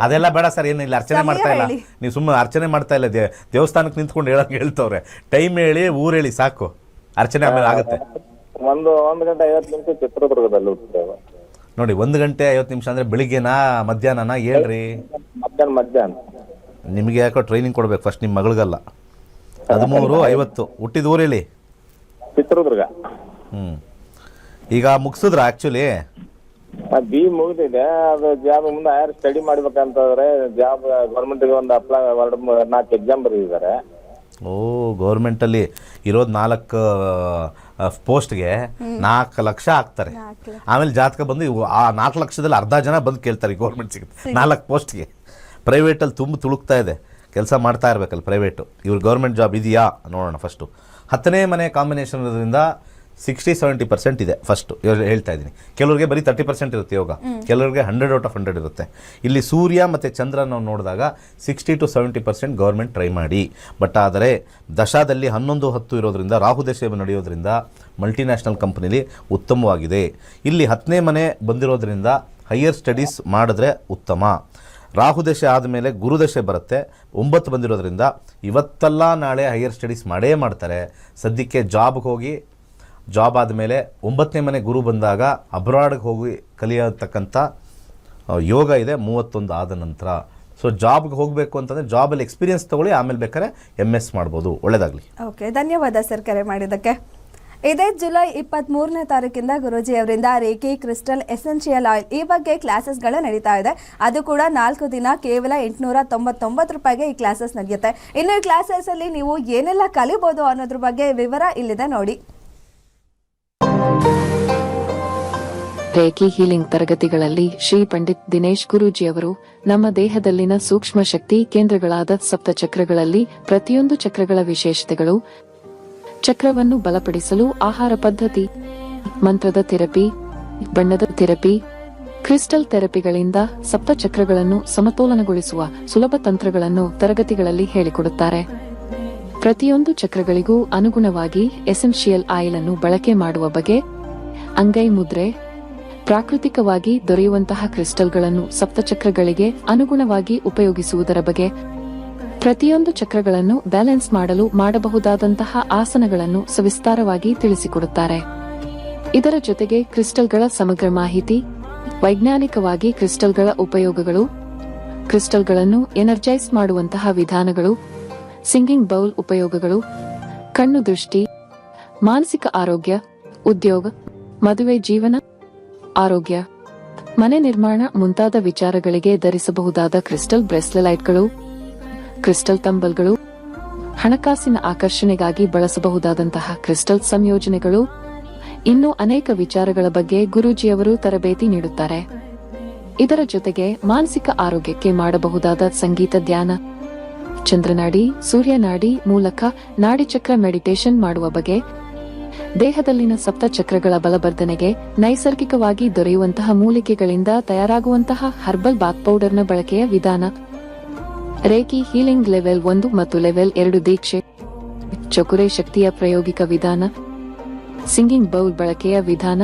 ಅದೆಲ್ಲ ಬೇಡ ಸರ್, ಏನಿಲ್ಲ. ಅರ್ಚನೆ ಮಾಡ್ತಾ ಇಲ್ಲ ನೀವು, ಸುಮ್ಮನೆ ಅರ್ಚನೆ ಮಾಡ್ತಾ ಇಲ್ಲ. ದೇವಸ್ಥಾನಕ್ಕೆ ನಿಂತ್ಕೊಂಡು ಹೇಳ್ತವ್ರೆ. ಟೈಮ್ ಹೇಳಿ, ಊರು ಹೇಳಿ, ಸಾಕು. ಅರ್ಚನೆ ಆಮೇಲೆ ಆಗುತ್ತೆ. 1 ಗಂಟೆ 50 ನಿಮಿಷ ಚಿತ್ರದುರ್ಗದಲ್ಲಿ ಹುಟ್ಟುತ್ತೇವೆ ನೋಡಿ. 1 ಗಂಟೆ 50 ನಿಮಿಷ ಅಂದ್ರೆ ಬೆಳಿಗ್ಗೆನಾ ಮಧ್ಯಾಹ್ನನಾ ಹೇಳ್ರಿ? ಮಧ್ಯಾಹ್ನ. ನಿಮಗೆ ಯಾಕೋ ಟ್ರೈನಿಂಗ್ ಕೊಡ್ಬೇಕು ಫಸ್ಟ್, ನಿಮ್ಮ ಮಗಳಿಗಲ್ಲ. 13:50. ಹುಟ್ಟಿದ ಊರು ಹೇಳಿ? ಚಿತ್ರದುರ್ಗ. ಈಗ ಮುಗಿಸಿದ್ರ? ಆಕ್ಚುಲಿ BE ಮುಗಿದಿದೆ. ಅದು ಜಾಬ್ ಮುಂದೆ ಹೈಯರ್ ಸ್ಟಡಿ ಮಾಡ್ಬೇಕಂತಂದ್ರೆ ಜಾಬ್ ಗೌರ್ಮೆಂಟ್ಗೆ ಒಂದು ಅಪ್ಲೈ 4 ಎಕ್ಸಾಮ್ ಬರೆದಿದ್ದಾರೆ. ಗೌರ್ಮೆಂಟಲ್ಲಿ ಇರೋದು 4 ಪೋಸ್ಟ್ಗೆ 4 ಲಕ್ಷ ಹಾಕ್ತಾರೆ. ಆಮೇಲೆ ಜಾತಕ ಬಂದು ಆ 4 ಲಕ್ಷದಲ್ಲಿ ಅರ್ಧ ಜನ ಬಂದು ಕೇಳ್ತಾರೆ ಗೌರ್ಮೆಂಟ್ ಸಿಗುತ್ತೆ 4 ಪೋಸ್ಟ್ಗೆ. ಪ್ರೈವೇಟಲ್ಲಿ ತುಂಬ ತುಳುಕ್ತಾ ಇದೆ. ಕೆಲಸ ಮಾಡ್ತಾ ಇರಬೇಕಲ್ಲ ಪ್ರೈವೇಟು. ಇವ್ರು ಗೌರ್ಮೆಂಟ್ ಜಾಬ್ ಇದೆಯಾ ನೋಡೋಣ ಫಸ್ಟು. 10ನೇ ಮನೆ ಕಾಂಬಿನೇಷನ್ ಇರೋದ್ರಿಂದ 60-70% ಇದೆ ಫಸ್ಟು ಹೇಳ್ತಾ ಇದ್ದೀನಿ. ಕೆಲವ್ರಿಗೆ ಬರೀ 30% ಇರುತ್ತೆ ಯೋಗ, ಕೆಲವ್ರಿಗೆ 100/100 ಇರುತ್ತೆ. ಇಲ್ಲಿ ಸೂರ್ಯ ಮತ್ತು ಚಂದ್ರ ನಾವು ನೋಡಿದಾಗ 60-70% ಗೌರ್ಮೆಂಟ್ ಟ್ರೈ ಮಾಡಿ. ಬಟ್ ಆದರೆ ದಶಾದಲ್ಲಿ 11-10 ಇರೋದ್ರಿಂದ, ರಾಹುದಶೆ ನಡೆಯೋದ್ರಿಂದ ಮಲ್ಟಿನ್ಯಾಷನಲ್ ಕಂಪ್ನಿಲಿ ಉತ್ತಮವಾಗಿದೆ. ಇಲ್ಲಿ 10ನೇ ಮನೆ ಬಂದಿರೋದ್ರಿಂದ ಹೈಯರ್ ಸ್ಟಡೀಸ್ ಮಾಡಿದ್ರೆ ಉತ್ತಮ. ರಾಹುದಶೆ ಆದಮೇಲೆ ಗುರುದಶೆ ಬರುತ್ತೆ. 9 ಬಂದಿರೋದ್ರಿಂದ ಇವತ್ತಲ್ಲ ನಾಳೆ ಹೈಯರ್ ಸ್ಟಡೀಸ್ ಮಾಡೇ ಮಾಡ್ತಾರೆ. ಸದ್ಯಕ್ಕೆ ಜಾಬ್ಗೆ ಹೋಗಿ, ಜಾಬ್ ಆದಮೇಲೆ 9ನೇ ಮನೆ ಗುರು ಬಂದಾಗ ಅಬ್ರಾಡ್ಗೆ ಹೋಗಿ ಕಲಿಯತಕ್ಕಂಥ ಯೋಗ ಇದೆ 31 ಆದ ನಂತರ. ಸೊ ಜಾಬ್ಗೆ ಹೋಗಬೇಕು ಅಂತಂದರೆ ಜಾಬಲ್ಲಿ ಎಕ್ಸ್ಪೀರಿಯನ್ಸ್ ತೊಗೊಳ್ಳಿ, ಆಮೇಲೆ ಬೇಕಾದ್ರೆ MS ಮಾಡ್ಬೋದು. ಒಳ್ಳೆಯದಾಗಲಿ. ಓಕೆ, ಧನ್ಯವಾದ ಸರ್ ಕರೆ ಮಾಡಿದ್ದಕ್ಕೆ. ಇದೇ ಜುಲೈ 23ನೇ ತಾರೀಕಿಂದ ಗುರೂಜಿ ಅವರಿಂದ ರೇಖಿ, ಕ್ರಿಸ್ಟಲ್, ಎಸೆನ್ಷಿಯಲ್ ಆಯಿಲ್ ಈ ಬಗ್ಗೆ ಕ್ಲಾಸಸ್ಗಳು ನಡೀತಾ ಇದೆ. ಅದು ಕೂಡ 4 ದಿನ ಕೇವಲ 899 ರೂಪಾಯಿಗೆ ಈ ಕ್ಲಾಸಸ್ ನಡೆಯುತ್ತೆ. ಇನ್ನು ಈ ಕ್ಲಾಸಸ್ಸಲ್ಲಿ ನೀವು ಏನೆಲ್ಲ ಕಲಿಬೋದು ಅನ್ನೋದ್ರ ಬಗ್ಗೆ ವಿವರ ಇಲ್ಲಿದೆ ನೋಡಿ. ರೇಖಿ ಹೀಲಿಂಗ್ ತರಗತಿಗಳಲ್ಲಿ ಶ್ರೀ ಪಂಡಿತ್ ದಿನೇಶ್ ಗುರೂಜಿ ಅವರು ನಮ್ಮ ದೇಹದಲ್ಲಿನ ಸೂಕ್ಷ್ಮ ಶಕ್ತಿ ಕೇಂದ್ರಗಳಾದ ಸಪ್ತ ಚಕ್ರಗಳಲ್ಲಿ ಪ್ರತಿಯೊಂದು ಚಕ್ರಗಳ ವಿಶೇಷತೆಗಳು, ಚಕ್ರವನ್ನು ಬಲಪಡಿಸಲು ಆಹಾರ ಪದ್ಧತಿ, ಮಂತ್ರದ ಥೆರಪಿ, ಬಣ್ಣದ ಥೆರಪಿ, ಕ್ರಿಸ್ಟಲ್ ಥೆರಪಿಗಳಿಂದ ಸಪ್ತ ಚಕ್ರಗಳನ್ನು ಸಮತೋಲನಗೊಳಿಸುವ ಸುಲಭ ತಂತ್ರಗಳನ್ನು ತರಗತಿಗಳಲ್ಲಿ ಹೇಳಿಕೊಡುತ್ತಾರೆ. ಪ್ರತಿಯೊಂದು ಚಕ್ರಗಳಿಗೂ ಅನುಗುಣವಾಗಿ ಎಸೆನ್ಷಿಯಲ್ ಆಯಿಲ್ ಅನ್ನು ಬಳಕೆ ಮಾಡುವ ಬಗೆ, ಅಂಗೈ ಮುದ್ರೆ, ಪ್ರಾಕೃತಿಕವಾಗಿ ದೊರೆಯುವಂತಹ ಕ್ರಿಸ್ಟಲ್ಗಳನ್ನು ಸಪ್ತಚಕ್ರಗಳಿಗೆ ಅನುಗುಣವಾಗಿ ಉಪಯೋಗಿಸುವುದರ ಬಗ್ಗೆ, ಪ್ರತಿಯೊಂದು ಚಕ್ರಗಳನ್ನು ಬ್ಯಾಲೆನ್ಸ್ ಮಾಡಲು ಮಾಡಬಹುದಾದಂತಹ ಆಸನಗಳನ್ನು ಸವಿಸ್ತಾರವಾಗಿ ತಿಳಿಸಿಕೊಡುತ್ತಾರೆ. ಇದರ ಜೊತೆಗೆ ಕ್ರಿಸ್ಟಲ್ಗಳ ಸಮಗ್ರ ಮಾಹಿತಿ, ವೈಜ್ಞಾನಿಕವಾಗಿ ಕ್ರಿಸ್ಟಲ್ಗಳ ಉಪಯೋಗಗಳು, ಕ್ರಿಸ್ಟಲ್ಗಳನ್ನು ಎನರ್ಜೈಸ್ ಮಾಡುವಂತಹ ವಿಧಾನಗಳು, ಸಿಂಗಿಂಗ್ ಬೌಲ್ ಉಪಯೋಗಗಳು, ಕಣ್ಣು ದೃಷ್ಟಿ, ಮಾನಸಿಕ ಆರೋಗ್ಯ, ಉದ್ಯೋಗ, ಮದುವೆ ಜೀವನ, ಆರೋಗ್ಯ, ಮನೆ ನಿರ್ಮಾಣ ಮುಂತಾದ ವಿಚಾರಗಳಿಗೆ ಧರಿಸಬಹುದಾದ ಕ್ರಿಸ್ಟಲ್ ಬ್ರೇಸ್ಲೆಟ್ಗಳು, ಕ್ರಿಸ್ಟಲ್ ತಂಬಲ್ಗಳು, ಹಣಕಾಸಿನ ಆಕರ್ಷಣೆಗಾಗಿ ಬಳಸಬಹುದಾದಂತಹ ಕ್ರಿಸ್ಟಲ್ ಸಂಯೋಜನೆಗಳು, ಇನ್ನೂ ಅನೇಕ ವಿಚಾರಗಳ ಬಗ್ಗೆ ಗುರೂಜಿಯವರು ತರಬೇತಿ ನೀಡುತ್ತಾರೆ. ಇದರ ಜೊತೆಗೆ ಮಾನಸಿಕ ಆರೋಗ್ಯಕ್ಕೆ ಮಾಡಬಹುದಾದ ಸಂಗೀತ ಧ್ಯಾನ, ಚಂದ್ರನಾಡಿ, ಸೂರ್ಯನಾಡಿ ಮೂಲಕ ನಾಡಿಚಕ್ರ ಮೆಡಿಟೇಷನ್ ಮಾಡುವ ಬಗೆ, ದೇಹದಲ್ಲಿನ ಸಪ್ತ ಚಕ್ರಗಳ ಬಲವರ್ಧನೆಗೆ ನೈಸರ್ಗಿಕವಾಗಿ ದೊರೆಯುವಂತಹ ಮೂಲಿಕೆಗಳಿಂದ ತಯಾರಾಗುವಂತಹ ಹರ್ಬಲ್ ಬಾತ್ ಪೌಡರ್ನ ಬಳಕೆಯ ವಿಧಾನ, ರೇಕಿ ಹೀಲಿಂಗ್ ಲೆವೆಲ್ 1 ಮತ್ತು ಲೆವೆಲ್ 2 ದೀಕ್ಷೆ, ಚಕುರೆ ಶಕ್ತಿಯ ಪ್ರಾಯೋಗಿಕ ವಿಧಾನ, ಸಿಂಗಿಂಗ್ ಬೌಲ್ ಬಳಕೆಯ ವಿಧಾನ,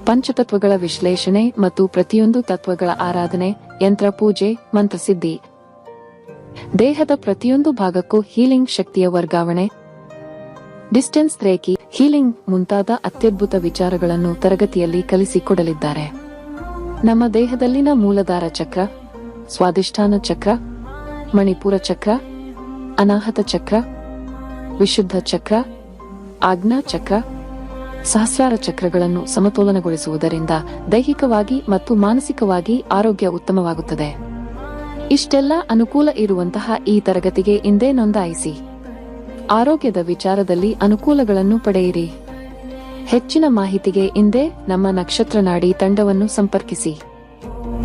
ಪಂಚತತ್ವಗಳ ವಿಶ್ಲೇಷಣೆ ಮತ್ತು ಪ್ರತಿಯೊಂದು ತತ್ವಗಳ ಆರಾಧನೆ, ಯಂತ್ರ ಪೂಜೆ, ಮಂತ್ರಸಿದ್ಧಿ, ದೇಹದ ಪ್ರತಿಯೊಂದು ಭಾಗಕ್ಕೂ ಹೀಲಿಂಗ್ ಶಕ್ತಿಯ ವರ್ಗಾವಣೆ, ಡಿಸ್ಟೆನ್ಸ್ ರೇಖಿ ಹೀಲಿಂಗ್ ಮುಂತಾದ ಅತ್ಯದ್ಭುತ ವಿಚಾರಗಳನ್ನು ತರಗತಿಯಲ್ಲಿ ಕಲಿಸಿಕೊಡಲಿದ್ದಾರೆ. ನಮ್ಮ ದೇಹದಲ್ಲಿನ ಮೂಲಾಧಾರ ಚಕ್ರ, ಸ್ವಾದಿಷ್ಠಾನ ಚಕ್ರ, ಮಣಿಪುರ ಚಕ್ರ, ಅನಾಹತ ಚಕ್ರ, ವಿಶುದ್ಧ ಚಕ್ರ, ಆಜ್ಞಾ ಚಕ್ರ, ಸಹಸ್ರಾರ ಚಕ್ರಗಳನ್ನು ಸಮತೋಲನಗೊಳಿಸುವುದರಿಂದ ದೈಹಿಕವಾಗಿ ಮತ್ತು ಮಾನಸಿಕವಾಗಿ ಆರೋಗ್ಯ ಉತ್ತಮವಾಗುತ್ತದೆ. ಇಷ್ಟೆಲ್ಲ ಅನುಕೂಲ ಇರುವಂತಹ ಈ ತರಗತಿಗೆ ಇಂದೇ ನೋಂದಾಯಿಸಿ. ಆರೋಗ್ಯದ ವಿಚಾರದಲ್ಲಿ ಅನುಕೂಲಗಳನ್ನು ಪಡೆಯಿರಿ. ಹೆಚ್ಚಿನ ಮಾಹಿತಿಗೆ ಇಂದೇ ನಮ್ಮ ನಕ್ಷತ್ರ ನಾಡಿ ತಂಡವನ್ನು ಸಂಪರ್ಕಿಸಿ.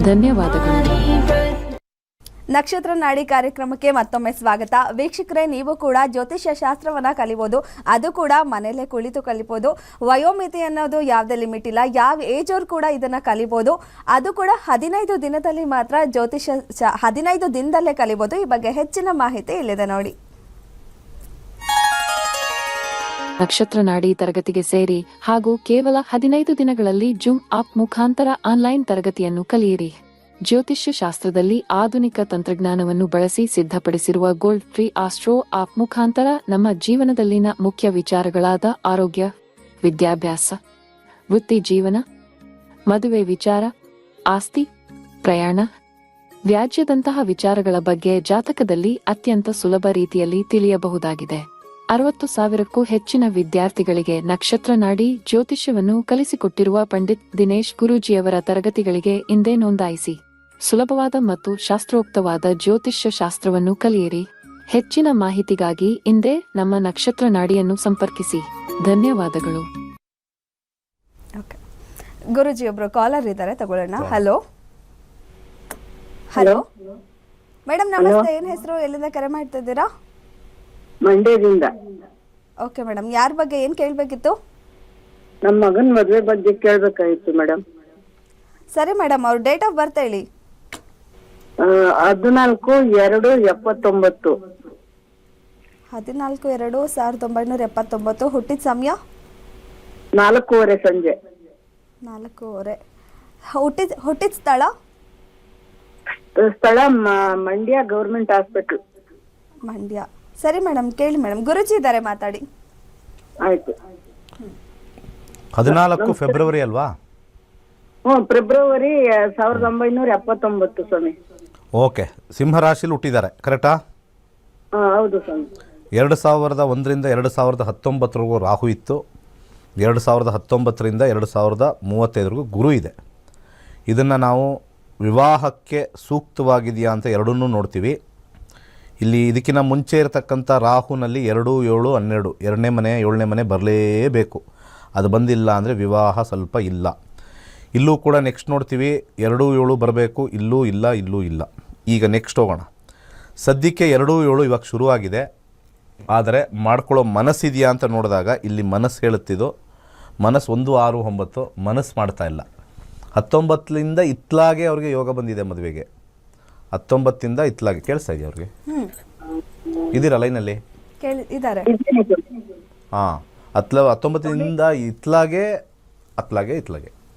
ಧನ್ಯವಾದಗಳು. ನಕ್ಷತ್ರ ನಾಡಿ ಕಾರ್ಯಕ್ರಮಕ್ಕೆ ಮತ್ತೊಮ್ಮೆ ಸ್ವಾಗತ. ವೀಕ್ಷಕರೇ, ನೀವು ಕೂಡ ಜ್ಯೋತಿಷ್ಯ ಶಾಸ್ತ್ರವನ್ನ ಕಲಿಬಹುದು. ಅದು ಕೂಡ ಮನೆಯಲ್ಲೇ ಕುಳಿತು ಕಲಿಬಹುದು. ವಯೋಮಿತಿ ಅನ್ನೋದು ಯಾವುದೇ ಲಿಮಿಟ್ ಇಲ್ಲ. ಯಾವ ಏಜ್ ಅವ್ರು ಕೂಡ ಇದನ್ನ ಕಲಿಬಹುದು. ಅದು ಕೂಡ 15 ದಿನದಲ್ಲಿ ಮಾತ್ರ 15 ದಿನದಲ್ಲೇ ಕಲಿಬಹುದು. ಈ ಬಗ್ಗೆ ಹೆಚ್ಚಿನ ಮಾಹಿತಿ ಇಲ್ಲಿದೆ ನೋಡಿ. ನಕ್ಷತ್ರ ನಾಡಿ ತರಗತಿಗೆ ಸೇರಿ ಹಾಗೂ ಕೇವಲ 15 ದಿನಗಳಲ್ಲಿ ಜೂಮ್ ಆಪ್ ಮುಖಾಂತರ ಆನ್ಲೈನ್ ತರಗತಿಯನ್ನು ಕಲಿಯಿರಿ. ಜ್ಯೋತಿಷ್ಯ ಶಾಸ್ತ್ರದಲ್ಲಿ ಆಧುನಿಕ ತಂತ್ರಜ್ಞಾನವನ್ನು ಬಳಸಿ ಸಿದ್ಧಪಡಿಸಿರುವ ಗೋಲ್ಡ್ ಫ್ರೀ ಆಸ್ಟ್ರೋ ಆಪ್ ಮುಖಾಂತರ ನಮ್ಮ ಜೀವನದಲ್ಲಿನ ಮುಖ್ಯ ವಿಚಾರಗಳಾದ ಆರೋಗ್ಯ, ವಿದ್ಯಾಭ್ಯಾಸ, ವೃತ್ತಿ ಜೀವನ, ಮದುವೆ ವಿಚಾರ, ಆಸ್ತಿ, ಪ್ರಯಾಣ, ವ್ಯಾಜ್ಯದಂತಹ ವಿಚಾರಗಳ ಬಗ್ಗೆ ಜಾತಕದಲ್ಲಿ ಅತ್ಯಂತ ಸುಲಭ ರೀತಿಯಲ್ಲಿ ತಿಳಿಯಬಹುದಾಗಿದೆ. 60,000ಕ್ಕೂ ಹೆಚ್ಚಿನ ವಿದ್ಯಾರ್ಥಿಗಳಿಗೆ ನಕ್ಷತ್ರ ನಾಡಿ ಜ್ಯೋತಿಷ್ಯವನ್ನು ಕಲಿಸಿಕೊಟ್ಟಿರುವ ಪಂಡಿತ್ ದಿನೇಶ್ ಗುರೂಜಿಯವರ ತರಗತಿಗಳಿಗೆ ಇಂದೇ ನೋಂದಾಯಿಸಿ. ಸುಲಭವಾದ ಮತ್ತು ಶಾಸ್ತ್ರೋಕ್ತವಾದ ಜ್ಯೋತಿಷ್ಯ ಶಾಸ್ತ್ರವನ್ನು ಕಲಿಯಿರಿ. ಹೆಚ್ಚಿನ ಮಾಹಿತಿಗಾಗಿ ಇಂದೇ ನಮ್ಮ ನಕ್ಷತ್ರ ನಾಡಿಯನ್ನು ಸಂಪರ್ಕಿಸಿ. ಧನ್ಯವಾದಗಳು. ಗುರೂಜಿ ಒಬ್ರು ಕಾಲರ್ ಇದ್ದಾರೆ, ತಗೊಳ್ಳೋಣ. ಹಲೋ ಹಲೋ ಮೇಡಮ್, ನಮಸ್ತೆ. ಏನ್ ಹೆಸರು, ಎಲ್ಲಿಂದ ಕರೆ ಮಾಡ್ತಾ ಇದ್ದೀರಾ? ಮಂಡ್ಯದಿಂದ. ಓಕೆ ಮೇಡಮ್, ಯಾರ ಬಗ್ಗೆ ಏನ್ ಕೇಳಬೇಕಿತ್ತು? ನಮ್ಮ ಮಗನ್ ಮದ್ವೆ ಬಗ್ಗೆ ಕೇಳ್ಬೇಕಾಗಿತ್ತು ಮೇಡಮ್. ಸರಿ ಮೇಡಮ್, ಅವ್ರ ಡೇಟ್ ಆಫ್ ಬರ್ತ್ ಹೇಳಿ. 14/2/79. 14/2/1979. ಹುಟ್ಟಿದ ಸಮಯ 4:30 ಸಂಜೆ. 4:30. ಹುಟ್ಟಿದ ಸ್ಥಳ ಮಂಡ್ಯ ಗೌರ್ಮೆಂಟ್ ಹಾಸ್ಪಿಟಲ್. ಮಂಡ್ಯ. ಸರಿ ಮೇಡಮ್, ಕೇಳಿ ಮೇಡಮ್. ಗುರುಜಿ ಇದ್ದಾರೆ, ಮಾತಾಡಿ. ಆಯ್ತು. 14 ಫೆಬ್ರವರಿ ಅಲ್ವಾ? ಫೆಬ್ರವರಿ 1979 ಸ್ವಾಮಿ. ಓಕೆ, ಸಿಂಹರಾಶಿಲಿ ಹುಟ್ಟಿದ್ದಾರೆ, ಕರೆಕ್ಟಾ? ಹೌದು ಸ್ವಾಮಿ. 2001ರಿಂದ 2019ವರೆಗೂ ರಾಹು ಇತ್ತು. 2019ರಿಂದ 2035ವರೆಗೂ ಗುರು ಇದೆ. ಇದನ್ನು ನಾವು ವಿವಾಹಕ್ಕೆ ಸೂಕ್ತವಾಗಿದೆಯಾ ಅಂತ ಎರಡನ್ನೂ ನೋಡ್ತೀವಿ. ಇಲ್ಲಿ ಇದಕ್ಕಿಂತ ಮುಂಚೆ ಇರತಕ್ಕಂಥ ರಾಹುನಲ್ಲಿ 2, 7, 12 2ನೇ ಮನೆ 7ನೇ ಮನೆ ಬರಲೇಬೇಕು. ಅದು ಬಂದಿಲ್ಲ ಅಂದರೆ ವಿವಾಹ ಸ್ವಲ್ಪ ಇಲ್ಲ. ಇಲ್ಲೂ ಕೂಡ ನೆಕ್ಸ್ಟ್ ನೋಡ್ತೀವಿ, 2, 7 ಬರಬೇಕು. ಇಲ್ಲೂ ಇಲ್ಲ, ಇಲ್ಲೂ ಇಲ್ಲ. ಈಗ ನೆಕ್ಸ್ಟ್ ಹೋಗೋಣ. ಸದ್ಯಕ್ಕೆ 2, 7 ಇವಾಗ ಶುರುವಾಗಿದೆ. ಆದರೆ ಮಾಡ್ಕೊಳ್ಳೋ ಮನಸ್ಸಿದೆಯಾ ಅಂತ ನೋಡಿದಾಗ ಇಲ್ಲಿ ಮನಸ್ಸು ಹೇಳುತ್ತಿದ್ದು, ಮನಸ್ಸು 1, 6, 9 ಮನಸ್ಸು ಮಾಡ್ತಾ ಇಲ್ಲ. 19ರಿಂದ ಇತ್ಲಾಗೆ ಅವ್ರಿಗೆ ಯೋಗ ಬಂದಿದೆ ಮದುವೆಗೆ. 19ರಿಂದ ಇತ್ಲಾಗೆ ಕೇಳಿಸ್ತಾ ಇದೆಯಾ ಅವ್ರಿಗೆ? ಇದ್ದೀರಾ ಲೈನಲ್ಲಿ? ಇದ್ದಾರೆ. ಹಾಂ, 19ರಿಂದ ಇತ್ಲಾಗೆ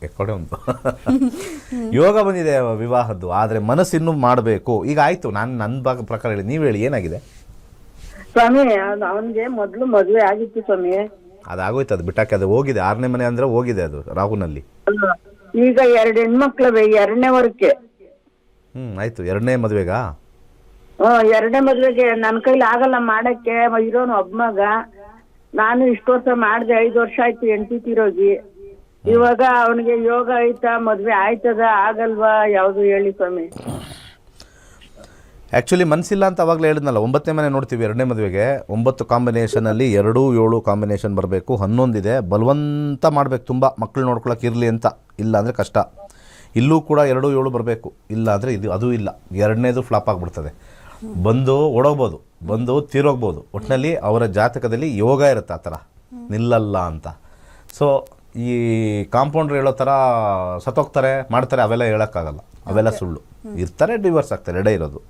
ಎಕ್ಕಡೆ ಒಂದು ಯೋಗ ಬಂದಿದೆ ವಿವಾಹದ್ದು. ಆದರೆ ಮನಸ್ಸಿನ್ನೂ ಮಾಡಬೇಕು. ಈಗ ಆಯಿತು, ನಾನು ನನ್ನ ಪ್ರಕಾರ ಹೇಳಿ, ನೀವು ಹೇಳಿ ಏನಾಗಿದೆ ಸ್ವಾಮಿ? ಅವನಿಗೆ ಮೊದಲು ಮದುವೆ ಆಗಿತ್ತು ಸ್ವಾಮಿ. ಅದಾಗೋಯ್ತು, ಅದು ಬಿಟ್ಟಾಕೆ, ಅದು ಹೋಗಿದೆ. 6ನೇ ಮನೆ ಅಂದರೆ ಹೋಗಿದೆ ಅದು ರಾಹುನಲ್ಲಿ. ಈಗ 2 ಹೆಣ್ಮಕ್ಳವೆ, 2ನೇ ವರ್ಗಕ್ಕೆ. ಆಯಿತು, 2ನೇ ಮದುವೆಗಾ? 2ನೇ ಮದುವೆಗೆ ನನ್ನ ಕೈಲಿ ಆಗಲ್ಲ ಮಾಡಕ್ಕೆ. ಇರೋನು ಒಬ್ಬ ಮಗ. ನಾನು ಇಷ್ಟು ವರ್ಷ ಮಾಡಿದೆ, 5 ವರ್ಷ ಆಯ್ತು ಹೆಂಡತಿ ತೀರೋಗಿ. ಇವಾಗ ಅವನಿಗೆ ಯೋಗ ಆಯ್ತಾ ಮದ್ವೆ ಆಯ್ತದ ಆಗಲ್ವಾ ಯಾವ್ದು ಹೇಳಿ ಸ್ವಾಮಿ. ಆ್ಯಕ್ಚುಲಿ ಮನಸ್ಸಿಲ್ಲ ಅಂತ ಅವಾಗಲೇ ಹೇಳಿದ್ನಲ್ಲ, 9ನೇ ಮನೆ ನೋಡ್ತೀವಿ 2ನೇ ಮದುವೆಗೆ 9 ಕಾಂಬಿನೇಷನಲ್ಲಿ 2, 7 ಕಾಂಬಿನೇಷನ್ ಬರಬೇಕು. 11 ಇದೆ, ಬಲವಂತ ಮಾಡಬೇಕು ತುಂಬ ಮಕ್ಕಳು ನೋಡ್ಕೊಳಕ್ಕೆ ಇರಲಿ ಅಂತ, ಇಲ್ಲ ಅಂದರೆ ಕಷ್ಟ. ಇಲ್ಲೂ ಕೂಡ 2, 7 ಬರಬೇಕು, ಇಲ್ಲ ಅಂದರೆ ಅದು ಇಲ್ಲ. 2ನೇದು ಫ್ಲಾಪ್ ಆಗಿಬಿಡ್ತದೆ, ಬಂದು ಓಡೋಗ್ಬೋದು, ಬಂದು ತೀರೋಗ್ಬೋದು. ಒಟ್ಟಿನಲ್ಲಿ ಅವರ ಜಾತಕದಲ್ಲಿ ಯೋಗ ಇರುತ್ತೆ ಆ ಥರ, ನಿಲ್ಲಲ್ಲ ಅಂತ. ಸೊ ಈ ಕಾಂಪೌಂಡ್ರ್ ಹೇಳೋ ಥರ ಸತ್ತೋಗ್ತಾರೆ ಮಾಡ್ತಾರೆ ಅವೆಲ್ಲ ಹೇಳೋಕ್ಕಾಗಲ್ಲ, ಅವೆಲ್ಲ ಸುಳ್ಳು. ಇರ್ತಾರೆ, ಡಿವೋರ್ಸ್ ಆಗ್ತಾರೆ, ಎರಡೇ ಇರೋದು.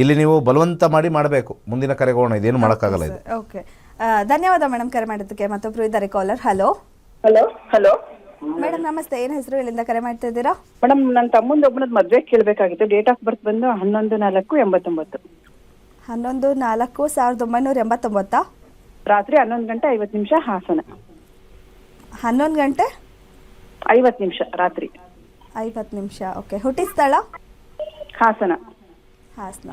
ಇಲ್ಲಿ ನೀವು ಬಲವಂತ ಮಾಡಿ ಮಾಡಬೇಕು. ಮುಂದಿನ ಕರೆಗೆ ಹೋಗೋಣ, ಇದೇನು ಮಾಡೋಕ್ಕಾಗಲ್ಲ ಇದು. ಓಕೆ, ಧನ್ಯವಾದ ಮೇಡಮ್ ಕರೆ ಮಾಡೋದಕ್ಕೆ. ಮತ್ತೊಬ್ರು ಇದ್ದಾರೆ caller. Hello hello hello madam ನಮಸ್ತೆ, ಏನು ಹೆಸರು, ಎಲ್ಲಿಂದ ಕರೆ ಮಾಡ್ತಾ ಇದ್ದೀರಾ? ಮೇಡಮ್, ನನ್ನ ತಮ್ಮಂದು ಒಬ್ಬನದ್ದು ಮದ್ವೆ ಕೇಳಬೇಕಾಗಿತ್ತು. ಡೇಟ್ ಆಫ್ ಬರ್ತ್ ಬಂದು 11/4/89. 11/4/1989. ರಾತ್ರಿ 11:50 ಹಾಸನ. 11:50 ರಾತ್ರಿ 50 ಓಕೆ. ಹುಟ್ಟಿದ ಸ್ಥಳ ಹಾಸನ. ಹಾಸನ.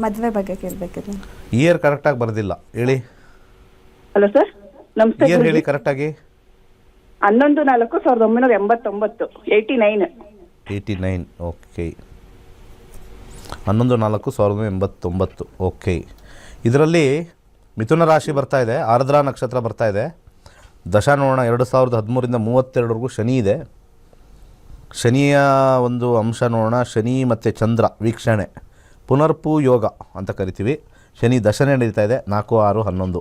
ಮದುವೆ ಬಗ್ಗೆ ಕೇಳಬೇಕಿದೆ. ಇಯರ್ ಕರೆಕ್ಟಾಗಿ ಬರೋದಿಲ್ಲ ಹೇಳಿ. ಹಲೋ ಸರ್, ನಮಸ್ತೆ. ಇಯರ್ ಹೇಳಿ ಕರೆಕ್ಟಾಗಿ. 11/4/1989. 89. ಓಕೆ, 11/4/1989. ಓಕೆ. ಇದರಲ್ಲಿ ಮಿಥುನ ರಾಶಿ ಬರ್ತಾ ಇದೆ, ಆರ್ದ್ರಾ ನಕ್ಷತ್ರ ಬರ್ತಾ ಇದೆ. ದಶಾ ನೋಡೋಣ. 2013ರಿಂದ 32ವರೆಗೂ ಶನಿ ಇದೆ. ಶನಿಯ ಒಂದು ಅಂಶ ನೋಡೋಣ. ಶನಿ ಮತ್ತು ಚಂದ್ರ ವೀಕ್ಷಣೆ, ಪುನರ್ಪೂ ಯೋಗ ಅಂತ ಕರಿತೀವಿ. ಶನಿ ದಶನೇ ನಡೀತಾ ಇದೆ 4/6/11.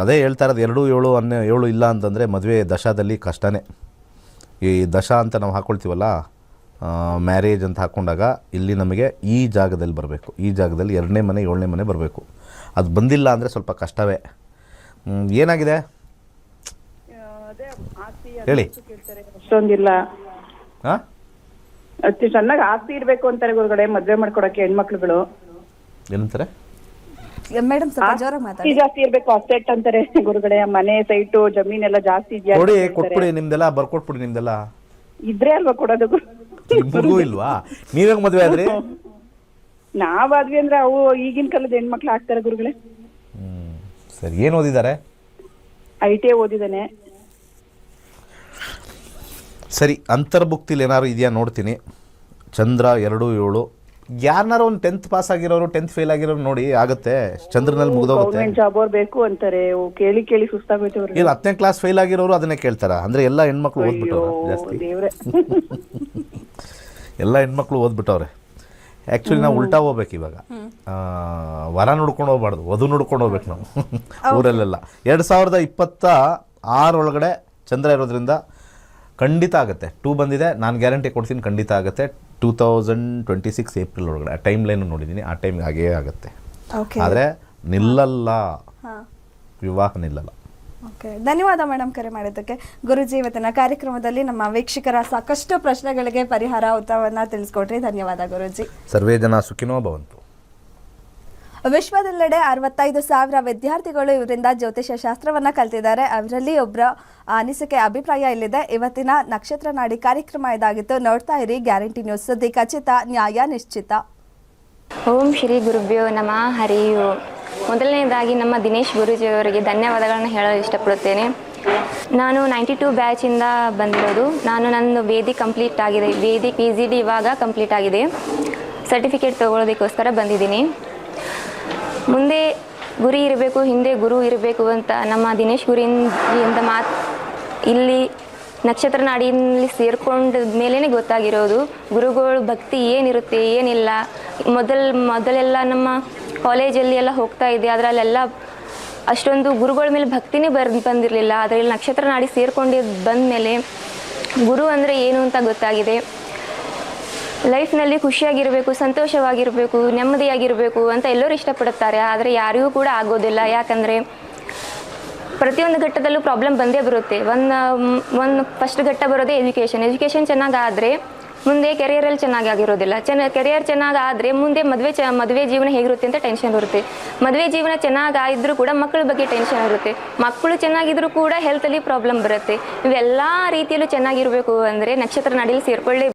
ಅದೇ ಹೇಳ್ತಾ ಇರೋದು 2, 7, 7 ಇಲ್ಲ ಅಂತಂದರೆ ಮದುವೆ ದಶಾದಲ್ಲಿ ಕಷ್ಟನೇ. ಈ ದಶಾ ಅಂತ ನಾವು ಹಾಕ್ಕೊಳ್ತೀವಲ್ಲ, ಮ್ಯಾರೇಜ್ ಅಂತ ಹಾಕ್ಕೊಂಡಾಗ ಇಲ್ಲಿ ನಮಗೆ ಈ ಜಾಗದಲ್ಲಿ ಬರಬೇಕು. ಈ ಜಾಗದಲ್ಲಿ 2ನೇ ಮನೆ 7ನೇ ಮನೆ ಬರಬೇಕು. ಅದು ಬಂದಿಲ್ಲ ಅಂದರೆ ಸ್ವಲ್ಪ ಕಷ್ಟವೇ. ಏನಾಗಿದೆ ಹೇಳಿ. ಅಷ್ಟೊಂದಿಲ್ಲ, ಹಾಂ, ಅತಿ ಚೆನ್ನಾಗಿ ಆಸ್ತಿ ಇರ್ಬೇಕು ಅಂತಾರೆ ಗುರುಗಳೇ ಮದ್ವೆ ಮಾಡ್ಕೊಡಕ್ಕೆ ಹೆಣ್ಮಕ್ಳುಗಳು. ಏನಂತಾರೆ ಮೇಡಮ್ ಸ್ವಲ್ಪ ಜೋರಾಗಿ ಮಾತಾಡಿ. ಜಾಸ್ತಿ ಇರ್ಬೇಕು, ಅಸೆಟ್ ಅಂತಾರೆ ಗುರುಗಳೇ. ಮನೆ, ಸೈಟು, ಜಮೀನೆಲ್ಲ ಜಾಸ್ತಿ ಇದೆಯಾ ಕೊಡಿ, ಕೊಟ್ಬಿಡಿ ನಿಮ್ದೆಲ್ಲ, ಬರ್ಕೊಟ್ಬಿಡಿ ನಿಮ್ದೆಲ್ಲ. ಇದ್ರೆ ಅಲ್ವಾ ಕೊಡೋದು. ನಿಮಗೂ ಇಲ್ವಾ? ನೀವಾಗ ಮದುವೆ ಆದ್ರಿ? ನಾವಾದ್ವಿ ಅಂದ್ರೆ ಅವು ಈಗಿನ ಕಾಲದ ಹೆಣ್ಮಕ್ಳು ಆಗ್ತಾರೆ ಗುರುಗಳೇ. ಸರಿ, ಏನು ಓದಿದ್ದಾರೆ? ITI ಓದಿದ್ದಾನೆ. ಸರಿ, ಅಂತರ್ಭುಕ್ತಿಲಿ ಏನಾದ್ರು ಇದೆಯಾ ನೋಡ್ತೀನಿ. ಚಂದ್ರ 2, 7. ಯಾರನ್ನಾರು ಒಂದು 10th ಪಾಸ್ ಆಗಿರೋರು 10th ಫೇಲ್ ಆಗಿರೋರು ನೋಡಿ, ಆಗುತ್ತೆ. ಚಂದ್ರನಲ್ಲಿ ಮುಗಿದೋಗುತ್ತೆ. ಗೌರ್ಮೆಂಟ್ ಜಾಬ್ ಅವ್ರು ಬೇಕು ಅಂತಾರೆ. ಕೇಳಿ ಕೇಳಿ ಸುಸ್ತಾಗೋಯ್ತು ಅವ್ರಿಗೆ. ಇಲ್ಲ, 10ನೇ ಕ್ಲಾಸ್ ಫೇಲ್ ಆಗಿರೋರು ಅದನ್ನೇ ಕೇಳ್ತಾರ? ಅಂದರೆ ಎಲ್ಲ ಹೆಣ್ಮಕ್ಳು ಓದ್ಬಿಟ್ಟವ್ರೆ ಜಾಸ್ತಿ. ದೇವ್ರೆ, ಎಲ್ಲ ಹೆಣ್ಮಕ್ಳು ಓದ್ಬಿಟ್ಟವ್ರೆ. ಆ್ಯಕ್ಚುಲಿ ನಾವು ಉಲ್ಟಾ ಹೋಗ್ಬೇಕು ಇವಾಗ. ವರ ನೋಡ್ಕೊಂಡು ಹೋಗ್ಬಾರ್ದು, ವಧು ನೋಡ್ಕೊಂಡು ಹೋಗ್ಬೇಕು ನಾವು ಊರಲ್ಲೆಲ್ಲ. 2026 ಒಳಗಡೆ ಚಂದ್ರ ಇರೋದ್ರಿಂದ ಖಂಡಿತ ಆಗುತ್ತೆ. 2 ಬಂದಿದೆ, ನಾನು ಗ್ಯಾರಂಟಿ ಕೊಡ್ತೀನಿ, ಖಂಡಿತ ಆಗುತ್ತೆ. 2026 ಏಪ್ರಿಲ್ ಒಳಗಡೆ ಆ ಟೈಮ್ ಲೈನು ನೋಡಿದ್ದೀನಿ, ಆ ಟೈಮ್ಗೆ ಹಾಗೇ ಆಗುತ್ತೆ. ಆದರೆ ನಿಲ್ಲಲ್ಲ, ವಿವಾಹ ನಿಲ್ಲಲ್ಲ. ಓಕೆ, ಧನ್ಯವಾದ ಮೇಡಮ್ ಕರೆ ಮಾಡೋದಕ್ಕೆ. ಗುರುಜಿ, ಇವತ್ತಿನ ಕಾರ್ಯಕ್ರಮದಲ್ಲಿ ನಮ್ಮ ವೀಕ್ಷಕರ ಸಾಕಷ್ಟು ಪ್ರಶ್ನೆಗಳಿಗೆ ಪರಿಹಾರ ಉತ್ತರವನ್ನು ತಿಳಿಸ್ಕೊಟ್ರಿ. ಧನ್ಯವಾದ ಗುರುಜಿ. ಸರ್ವೇ ಜನ ಸುಖಿನೋ ಭವಂತು. ವಿಶ್ವದೆಲ್ಲೆಡೆ 65,000 ವಿದ್ಯಾರ್ಥಿಗಳು ಇವರಿಂದ ಜ್ಯೋತಿಷ್ಯ ಶಾಸ್ತ್ರವನ್ನ ಕಲ್ತಿದ್ದಾರೆ. ಅವರಲ್ಲಿ ಒಬ್ಬರ ಅನಿಸಿಕೆ, ಅಭಿಪ್ರಾಯ ಇಲ್ಲಿದೆ. ಇವತ್ತಿನ ನಕ್ಷತ್ರ ನಾಡಿ ಕಾರ್ಯಕ್ರಮ ಇದಾಗಿತ್ತು. ನೋಡ್ತಾ ಇರಿ ಗ್ಯಾರಂಟಿ ನ್ಯೂಸ್. ಸುದ್ದಿ ಖಚಿತ, ನ್ಯಾಯ ನಿಶ್ಚಿತ. ಓಂ ಶ್ರೀ ಗುರುಭ್ಯೋ ನಮಃ. ಹರಿ ಓಂ. ಮೊದಲನೇದಾಗಿ ನಮ್ಮ ದಿನೇಶ್ ಗುರೂಜಿಯವರಿಗೆ ಧನ್ಯವಾದಗಳನ್ನು ಹೇಳಲು ಇಷ್ಟಪಡುತ್ತೇನೆ. ನಾನು 92 ಬ್ಯಾಚಿಂದ ಬಂದಿರೋದು. ನನ್ನ ವೇದಿ ಕಂಪ್ಲೀಟ್ ಆಗಿದೆ. ವೇದಿ PGD ಇವಾಗ ಕಂಪ್ಲೀಟ್ ಆಗಿದೆ. ಸರ್ಟಿಫಿಕೇಟ್ ತೊಗೊಳ್ಳೋದಕ್ಕೋಸ್ಕರ ಬಂದಿದ್ದೀನಿ. ಮುಂದೆ ಗುರಿ ಇರಬೇಕು, ಹಿಂದೆ ಗುರು ಇರಬೇಕು ಅಂತ ನಮ್ಮ ದಿನೇಶ್ ಗುರುಜಿಯಿಂದ ಇಲ್ಲಿ ನಕ್ಷತ್ರ ನಾಡಿನಲ್ಲಿ ಸೇರ್ಕೊಂಡ ಮೇಲೇ ಗೊತ್ತಾಗಿರೋದು ಗುರುಗಳು ಭಕ್ತಿ ಏನಿರುತ್ತೆ ಏನಿಲ್ಲ. ಮೊದಲೆಲ್ಲ ನಮ್ಮ ಕಾಲೇಜಲ್ಲಿ ಎಲ್ಲ ಹೋಗ್ತಾ ಇದ್ದೆ, ಅದರಲ್ಲೆಲ್ಲ ಅಷ್ಟೊಂದು ಗುರುಗಳ ಮೇಲೆ ಭಕ್ತಿನೇ ಬಂದಿರಲಿಲ್ಲ. ಅದರಲ್ಲಿ ನಕ್ಷತ್ರ ನಾಡಿ ಸೇರ್ಕೊಂಡಿದ್ದು ಬಂದ ಮೇಲೆ ಗುರು ಅಂದರೆ ಏನು ಅಂತ ಗೊತ್ತಾಗಿದೆ. ಲೈಫ್ನಲ್ಲಿ ಖುಷಿಯಾಗಿರಬೇಕು, ಸಂತೋಷವಾಗಿರಬೇಕು, ನೆಮ್ಮದಿಯಾಗಿರಬೇಕು ಅಂತ ಎಲ್ಲರೂ ಇಷ್ಟಪಡುತ್ತಾರೆ. ಆದರೆ ಯಾರಿಗೂ ಕೂಡ ಆಗೋದಿಲ್ಲ. ಯಾಕಂದರೆ ಪ್ರತಿಯೊಂದು ಘಟ್ಟದಲ್ಲೂ ಪ್ರಾಬ್ಲಮ್ ಬಂದೇ ಬರುತ್ತೆ. ಒಂದು ಫಸ್ಟ್ ಘಟ್ಟ ಬರೋದೇ ಎಜುಕೇಷನ್ ಚೆನ್ನಾಗಾದರೆ ಮುಂದೆ ಕೆರಿಯರಲ್ಲಿ ಚೆನ್ನಾಗಿರೋದಿಲ್ಲ. ಕೆರಿಯರ್ ಚೆನ್ನಾಗಾದರೆ ಮುಂದೆ ಮದುವೆ ಜೀವನ ಹೇಗಿರುತ್ತೆ ಅಂತ ಟೆನ್ಷನ್ ಇರುತ್ತೆ. ಮದುವೆ ಜೀವನ ಚೆನ್ನಾಗಿದ್ರೂ ಕೂಡ ಮಕ್ಕಳ ಬಗ್ಗೆ ಟೆನ್ಷನ್ ಇರುತ್ತೆ. ಮಕ್ಕಳು ಚೆನ್ನಾಗಿದ್ರೂ ಕೂಡ ಹೆಲ್ತಲ್ಲಿ ಪ್ರಾಬ್ಲಮ್ ಬರುತ್ತೆ. ಇವೆಲ್ಲ ರೀತಿಯಲ್ಲೂ ಚೆನ್ನಾಗಿರಬೇಕು ಅಂದರೆ ನಕ್ಷತ್ರ ನಾಡಿಯಲ್ಲಿ ಸೇರ್ಕೊಳ್ಳೇ